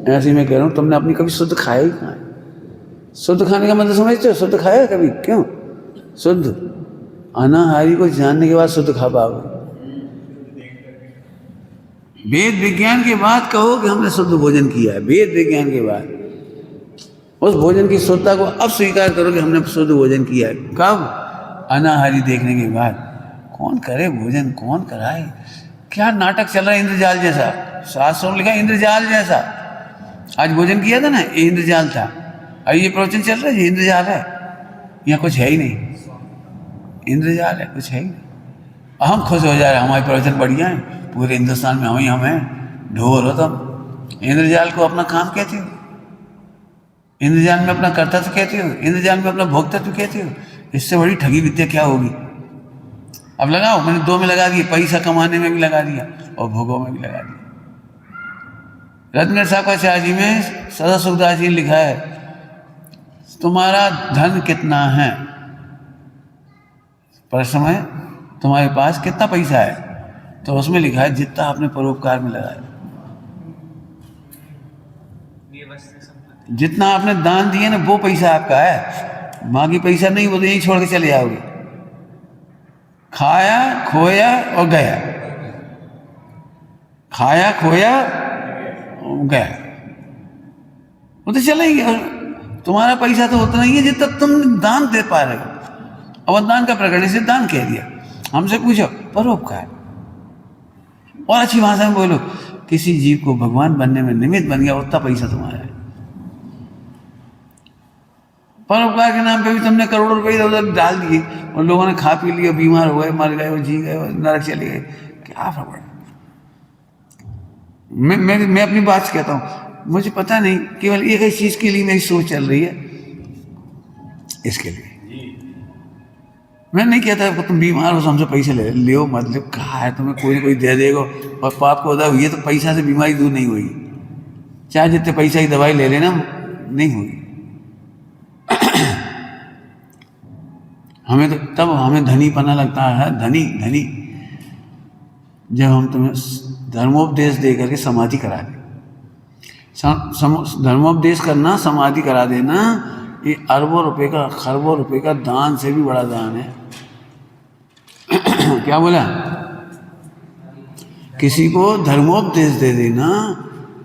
S1: ऐसे ही मैं कह रहा हूँ तुमने अपनी कभी शुद्ध खाया ही कहाँ है? शुद्ध खाने का मतलब समझते हो? शुद्ध खाया कभी? क्यों शुद्ध? अनाहारी को जानने के बाद शुद्ध खा पाओगे। वेद विज्ञान के बाद कहो कि हमने शुद्ध भोजन किया है, वेद विज्ञान के बाद। उस भोजन की शुद्धता को अब स्वीकार करो कि हमने शुद्ध भोजन किया है। कब? अनाहारी देखने के बाद। कौन करे भोजन, कौन कराए? क्या नाटक चल रहा है इंद्रजाल जैसा, शास्त्रों में लिखा इंद्रजाल जैसा। आज भोजन किया था ना, ये इंद्रजाल था। अब ये प्रवचन चल रहा है, ये इंद्रजाल है। यहाँ कुछ है ही नहीं, इंद्रजाल है, कुछ है ही नहीं। हम खुश हो जा रहे हैं, हमारे प्रवचन बढ़िया है, पूरे हिंदुस्तान में हम हैं, ढोर हो तुम। इंद्रजाल को अपना काम कहते हो, इंद्रजाल में अपना कर्तव्य कहते हो, इंद्रजाल में अपना भोक्तत्व कहते हो। इससे बड़ी ठगी विद्या क्या होगी? अब लगाओ, मैंने 2 में लगा दिए, पैसा कमाने में भी लगा दिया और भोगों में भी लगा दिया। रत्न साकाचार्य जी में सदा सुखदास जी लिखा है, तुम्हारा धन कितना है? प्रश्न है, तुम्हारे पास कितना पैसा है? तो उसमें लिखा है जितना आपने परोपकार में लगाया, जितना आपने दान दिए ना वो पैसा आपका है, बाकी पैसा नहीं, वो तो यहीं छोड़ के चले जाओगे। खाया खोया और गया, खाया खोया और गया, वो तो चलेंगे। तुम्हारा पैसा तो उतना ही है जितना तुम दान दे पा रहे हो। अब दान का प्रकरण से दान कह दिया। हमसे पूछो परोपकार, और अच्छी भाषा में बोलो, किसी जीव को भगवान बनने में निमित्त बन गया, उतना पैसा तुम्हारा है। परोपकार के नाम पे भी तुमने करोड़ों रुपए इधर उधर डाल दिए और लोगों ने खा पी लिया, बीमार हो गए, मर गए, और जी गए, और नरक चले गए, क्या फर्क पड़ा? मैं अपनी बात से कहता हूँ, मुझे पता नहीं, केवल एक ही चीज के लिए मेरी सोच चल रही है, इसके लिए। मैं नहीं कहता कि तुम बीमार हो, हमसे पैसे ले लो, मतलब कहा है तुम्हें कोई ना कोई दे देगा और पाप को अदा हुई है, तो पैसा से बीमारी दूर नहीं हुई, चाहे जितने पैसा की दवाई ले लेना, नहीं हुई। हमें तो तब हमें धनी पना लगता है, धनी धनी, जब हम तुम्हें धर्मोपदेश दे करके समाधि करा दे। धर्मोपदेश करना, समाधि करा देना, ये अरबों रुपए का, खरबों रुपए का दान से भी बड़ा दान है। क्या बोला? किसी को धर्मोपदेश दे देना,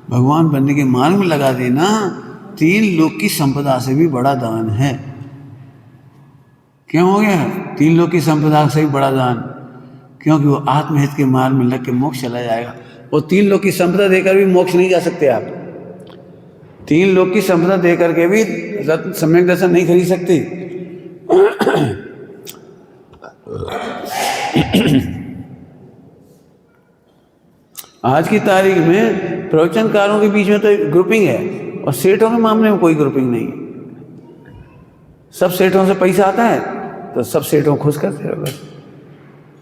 S1: भगवान बनने के मार्ग में लगा देना, 3 लोक की संपदा से भी बड़ा दान है। क्यों हो गया 3 लोक की संपदा से भी बड़ा दान? क्योंकि वो आत्महित के मार्ग में लग के मोक्ष चला जाएगा। और 3 लोक की संपदा देकर भी मोक्ष नहीं जा सकते आप। 3 लोक की संपदा देकर के भी रत्न सम्यक दर्शन नहीं खरीद सकते। आज की तारीख में प्रवचनकारों के बीच में तो ग्रुपिंग है, और सेठों के मामले में कोई ग्रुपिंग नहीं है। सब सेठों से पैसा आता है तो सब सेठों खुश करते रहो, बस।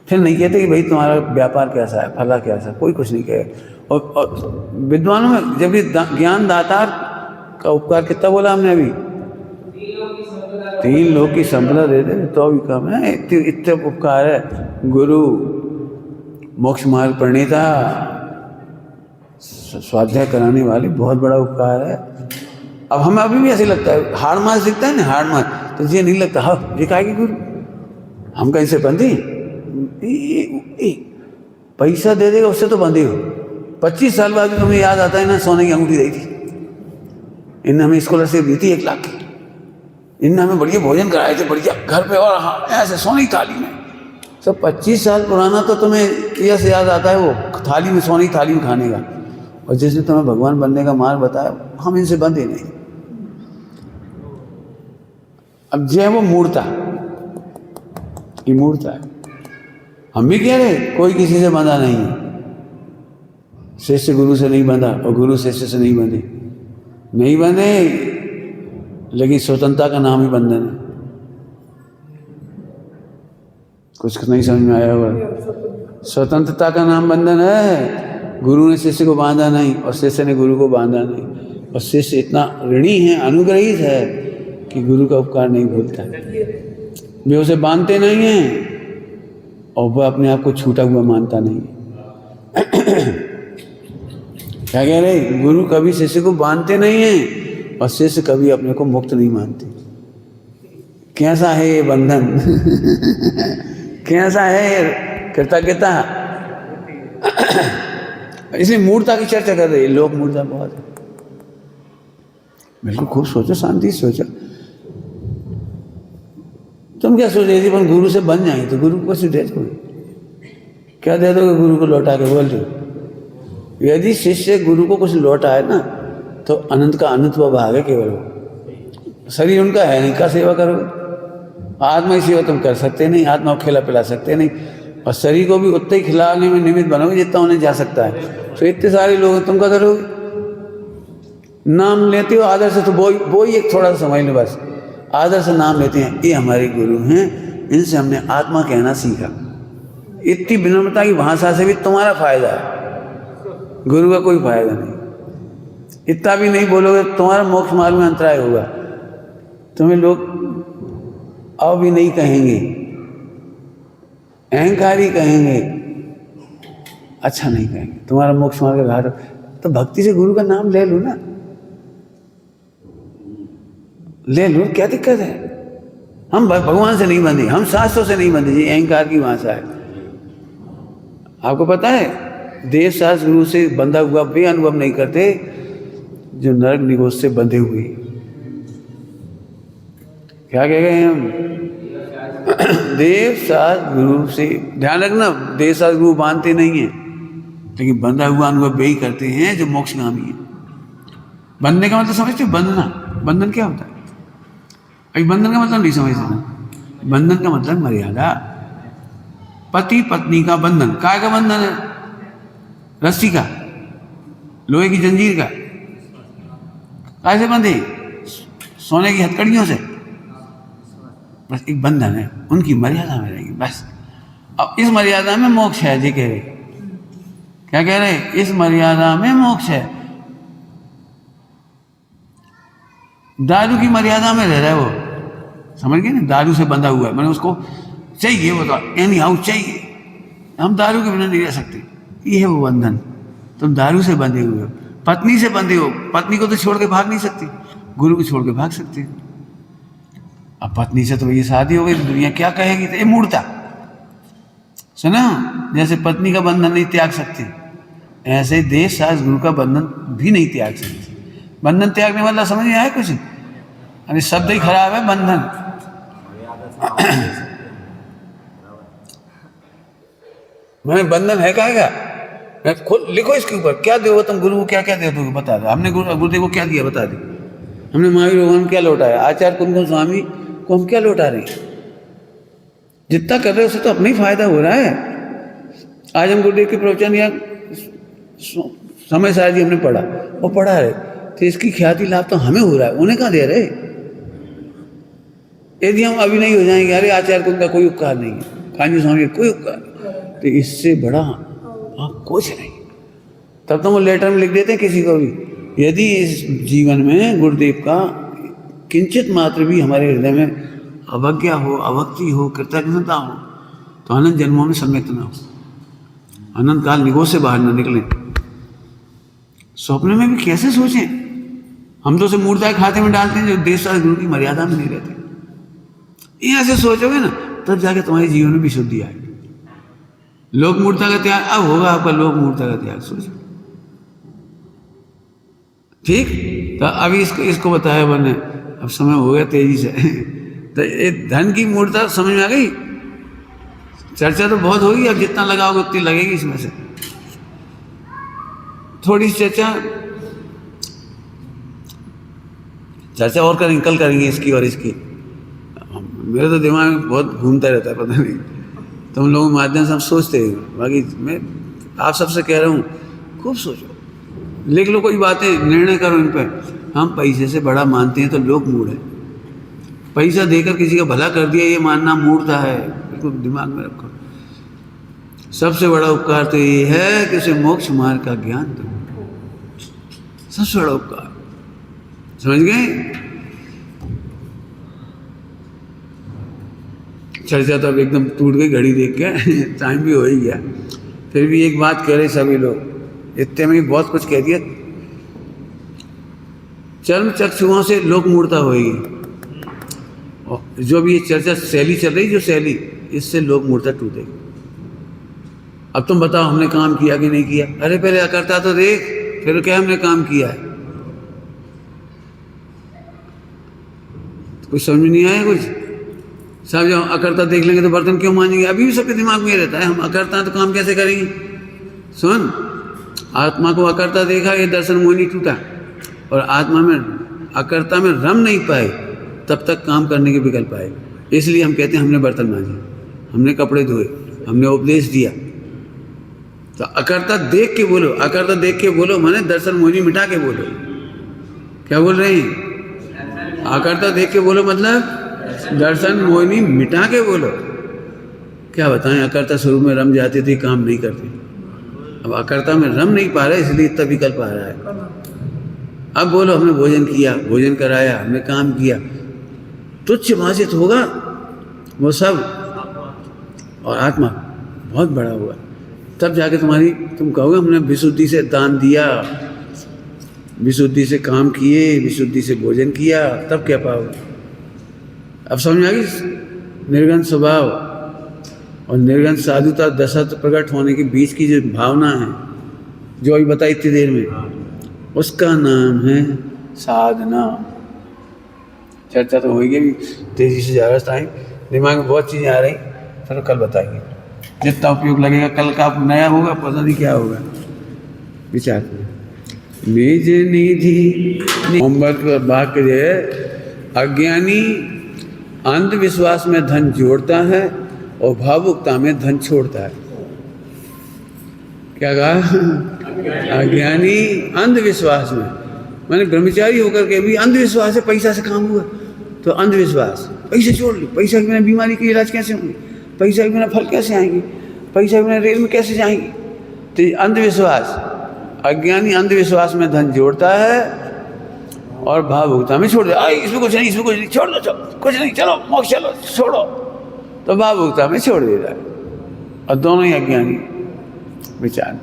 S1: फिर नहीं कहते कि भाई तुम्हारा व्यापार कैसा है, फला कैसा है, कोई कुछ नहीं कहे। और विद्वानों में जब भी ज्ञान दातार का उपकार कितना बोला हमने अभी? 3 लोक की संपदा दे दे तो भी कम है, इतने उपकार है। गुरु, मोक्ष मार्ग प्रणेता, स्वाध्याय कराने वाले, बहुत बड़ा उपकार है। अब हमें अभी भी ऐसे लगता है, हाड़ मास दिखता है ना, हाड़ मास, तो ये नहीं लगता हाँ ये काहे की गुरु, हम कहीं से बंधे? पैसा दे देगा उससे तो बंधे हो। 25 साल बाद तुम्हें याद आता है ना, सोने की अंगूठी दी थी, इनने हमें स्कॉलरशिप दी थी 1 लाख की, इनने हमें बढ़िया भोजन कराए थे, बढ़िया घर पे, और हाँ ऐसे सोने की थाली में। सब 25 साल पुराना तो तुम्हें ऐसे याद आता है, वो थाली में, सोने की थाली में खाने का। और जिसने तुम्हें भगवान बनने का मार्ग बताया, हम इनसे बंधे नहीं। अब जो है वो मूर्ता, ये मूर्ता है। हम भी कह रहे कोई किसी से बंधा नहीं है, शिष्य गुरु से नहीं बंधा और गुरु शिष्य से नहीं बंधे, नहीं बंधे, लेकिन स्वतंत्रता का नाम ही बंधन है। कुछ नहीं समझ में आया होगा? स्वतंत्रता का नाम बंधन है। गुरु ने शिष्य को बांधा नहीं और शिष्य ने गुरु को बांधा नहीं, और शिष्य इतना ऋणी है, अनुग्रहित है कि गुरु का उपकार नहीं भूलता है। वे उसे बांधते नहीं हैं और वह अपने आप को छूटा हुआ मानता नहीं है। क्या कह रहे? गुरु कभी शिष्य को बांधते नहीं हैं और शिष्य कभी अपने को मुक्त नहीं मानते। कैसा है ये बंधन? कैसा है कृतज्ञता? इसलिए मूर्ता की चर्चा कर रही है, लोग मूर्ता बहुत है। बिल्कुल खूब सोचो, शांति से सोचो। तुम क्या सोच रहे थे, अपन गुरु से बन जाएंगे तो गुरु को कुछ दे दोगे? क्या दे दोगे गुरु को लौटा के, बोल दो। यदि शिष्य गुरु को कुछ लौटाए ना तो अनंत का अनंत भाग है केवल वो। शरीर उनका है नहीं, क्या सेवा करोगे? आत्मा की सेवा तुम कर सकते नहीं, आत्मा को खिला पिला सकते नहीं, और शरीर को भी उतना ही खिलाने में निमित्त बनोगे जितना उन्हें जा सकता है। तो इतने सारे लोग तुम क्या करोगे? नाम लेते हो आदर से, तो वो ही एक थोड़ा सा समझ लो बस, आदर से नाम लेते हैं, ये हमारे गुरु हैं, इनसे हमने आत्मा कहना सीखा। इतनी विनम्रता की भाषा से भी तुम्हारा फायदा है, गुरु का कोई फायदा नहीं। इतना भी नहीं बोलोगे तुम्हारा मोक्ष मार्ग में अंतराय होगा। तुम्हें लोग अब भी नहीं कहेंगे, अहंकारी कहेंगे, अच्छा नहीं कहेंगे, तुम्हारा मोक्ष मार्ग का घाट। तो भक्ति से गुरु का नाम ले लो ना, ले लो, क्या दिक्कत है? हम भगवान से नहीं बंधे, हम शास्त्रों से नहीं बंधे, ये अहंकार की भाषा है। आपको पता है, देश शास्त्र गुरु से बंधा हुआ वे अनुभव नहीं करते जो नरक निगोष से बंधे हुए। क्या कह गए हम? देव शास्त्र गुरु से, ध्यान रखना, देव शास्त्र गुरु बांधते नहीं है, लेकिन बंधा हुआ अनुभव वे ही करते हैं जो मोक्षगामी है। बंधने का मतलब समझते हो? बंधना, बंधन क्या होता है? अभी बंधन का मतलब नहीं समझते ना। बंधन का मतलब मर्यादा। पति पत्नी का बंधन, काय का बंधन है? रस्सी का, लोहे की जंजीर का। काय से बंधे? सोने की हथकड़ियों से। बस एक बंधन है, उनकी मर्यादा में रहेंगे बस। अब इस मर्यादा में मोक्ष है, जी कह रहे। क्या कह रहे? इस मर्यादा में मोक्ष है। दारू की मर्यादा में रह रहा है वो, समझ गए ना? दारू से बंधा हुआ है, मैंने उसको चाहिए, वो तो एनी हाउ चाहिए, हम दारू के बिना नहीं रह सकते, ये है वो बंधन। तुम दारू से बंधे हुए हो, पत्नी से बंधे हो, पत्नी को तो छोड़ के भाग नहीं सकती, गुरु को छोड़ के भाग सकती हो। अब पत्नी से तो ये शादी हो गई, दुनिया क्या कहेगी? तो ये मूर्ता सुना, जैसे पत्नी का बंधन नहीं त्याग सकती, ऐसे देश शास्त्र गुरु का बंधन भी नहीं त्याग सकती। बंधन त्यागने वाला समझ में आया कुछ? अरे शब्द ही खराब है, बंधन। मैंने बंधन है कहेगा, मैं खुद लिखो इसके ऊपर, क्या दो तुम गुरु को, क्या क्या दे दोगे बता दो। हमने गुरुदेव को क्या दिया बता दो। हमने महावीर भगवान क्या लौटाया, आचार्य कुमकुम स्वामी को हम क्या लौटा रहे हैं? जितना कर रहे हैं उससे तो अपना ही फायदा हो रहा है। आज हम गुरुदेव के प्रवचन या समय सार जी हमने पढ़ा, वो पढ़ा रहे, तो इसकी ख्याति लाभ तो हमें हो रहा है, उन्हें कहाँ दे रहे। यदि हम अभी नहीं हो जाएंगे, अरे आचार्य कुंज का कोई उपकार नहीं है, कांजी स्वामी का कोई उपकार नहीं, तो इससे बड़ा आप कुछ नहीं। तब तो वो लेटर में लिख देते हैं किसी को भी, यदि इस जीवन में गुरुदेव का किंचित मात्र भी हमारे हृदय में अवज्ञा हो, अभक्ति हो, कृतज्ञता हो, तो अनंत जन्मों में सम्यक्त न हो, अनंत काल निगोष से बाहर न निकले। स्वप्न में भी कैसे सोचें? हम तो उसे मूर्ता खाते में डालते हैं जो देश शास्त्र गुरु की मर्यादा में नहीं रहते। ये ऐसे सोचोगे ना, तब जाके तुम्हारे जीवन में विशुद्धि आएगी। लोक मूर्ता का त्याग अब होगा आपका, लोक मूर्ता का त्याग सोचो, ठीक? तो अभी इसको बताया मैंने, अब समय हो गया तेजी से। तो ये धन की मूर्ता समझ में आ गई? चर्चा तो बहुत होगी, अब जितना लगाओगे उतनी लगेगी इसमें से। थोड़ी सी चर्चा और करेंगे, कल करेंगे इसकी और इसकी। मेरे तो दिमाग में बहुत घूमता रहता है, पता नहीं, तुम लोगों के माध्यम से हम सोचते हैं। बाकी मैं आप सबसे कह रहा हूँ, खूब सोचो, लिख लो कोई बातें, निर्णय करो इन पर। हम पैसे से बड़ा मानते हैं तो लोग मूढ़ है। पैसा देकर किसी का भला कर दिया ये मानना मूर्खता है, बिल्कुल दिमाग में रखो। सबसे बड़ा उपकार तो ये है कि उसे मोक्ष मार्ग का ज्ञान दो, सबसे बड़ा उपकार, समझ गए? चर्चा तो अब एकदम टूट गई घड़ी देख के, टाइम भी हो ही गया। फिर भी एक बात कह रहे सभी लोग, इतने में बहुत कुछ कह दिया। चर्म चक्षुओं से लोक मूर्ता होगी, और जो भी ये चर्चा शैली चल रही, जो शैली, इससे लोक मूर्ता टूटेगी। अब तुम बताओ हमने काम किया कि नहीं किया? अरे पहले करता तो देख, फिर क्या हमने काम किया है। कुछ समझ में नहीं आया कुछ? सब जब अकर्ता देख लेंगे तो बर्तन क्यों मांजेंगे? अभी भी सबके दिमाग में रहता है हम अकर्ता हैं तो काम कैसे करेंगे? सुन, आत्मा को अकर्ता देखा, ये दर्शन मोहिनी टूटा, और आत्मा में अकर्ता में रम नहीं पाए तब तक काम करने के विकल्प आए। इसलिए हम कहते हैं हमने बर्तन मांजे, हमने कपड़े धोए, हमने उपदेश दिया। तो अकर्ता देख के बोलो, अकर्ता देख के बोलो माने दर्शन मोहिनी मिटा के बोलो। क्या बोल रहे हैं? अकर्ता देख के बोलो मतलब दर्शन मोहिनी मिटा के बोलो। क्या बताएं, अकर्ता स्वरूप में रम जाते थे, काम नहीं करते। अब अकर्ता में रम नहीं पा रहे इसलिए इतना विकल्प आ रहा है। अब बोलो हमने भोजन किया, भोजन कराया, हमने काम किया, तुच्छ भाषित होगा वो सब, और आत्मा बहुत बड़ा होगा। तब जाके तुम कहोगे हमने विशुद्धि से दान दिया, विशुद्धि से काम किए, विशुद्धि से भोजन किया, तब क्या पाओगे? अब समझ आ गई? निर्गुण स्वभाव और निर्गुण साधुता दशरथ प्रकट होने के बीच की जो भावना है, जो अभी बताई इतनी देर में, उसका नाम है साधना। चर्चा तो होगी भी, तेजी से जा रहा टाइम, दिमाग में बहुत चीज़ें आ रही, चलो कल बताएंगे। जितना उपयोग लगेगा कल का नया होगा, पता नहीं क्या होगा, विचार करें। निज निधि होमवर्क वाक्य है, अज्ञानी अंधविश्वास में धन जोड़ता है और भावुकता में धन छोड़ता है। क्या कहा? अज्ञानी अंधविश्वास में, मैंने ब्रह्मचारी होकर के भी अंधविश्वास है, पैसा से काम हुआ तो अंधविश्वास, पैसे छोड़ लो, पैसा के बिना बीमारी के इलाज कैसे होंगे, पैसा के बिना फल कैसे आएंगे, पैसा के बिना रेल में कैसे जाएंगे? तो अंधविश्वास, अज्ञानी अंधविश्वास में धन जोड़ता है और भावुकता में छोड़ दे। इसमें कुछ नहीं, इसमें कुछ नहीं, छोड़ दो, कुछ नहीं, चलो मोक्ष चलो, छोड़ो, तो भावुकता में छोड़ देता है। और दोनों ही अज्ञानी विचार।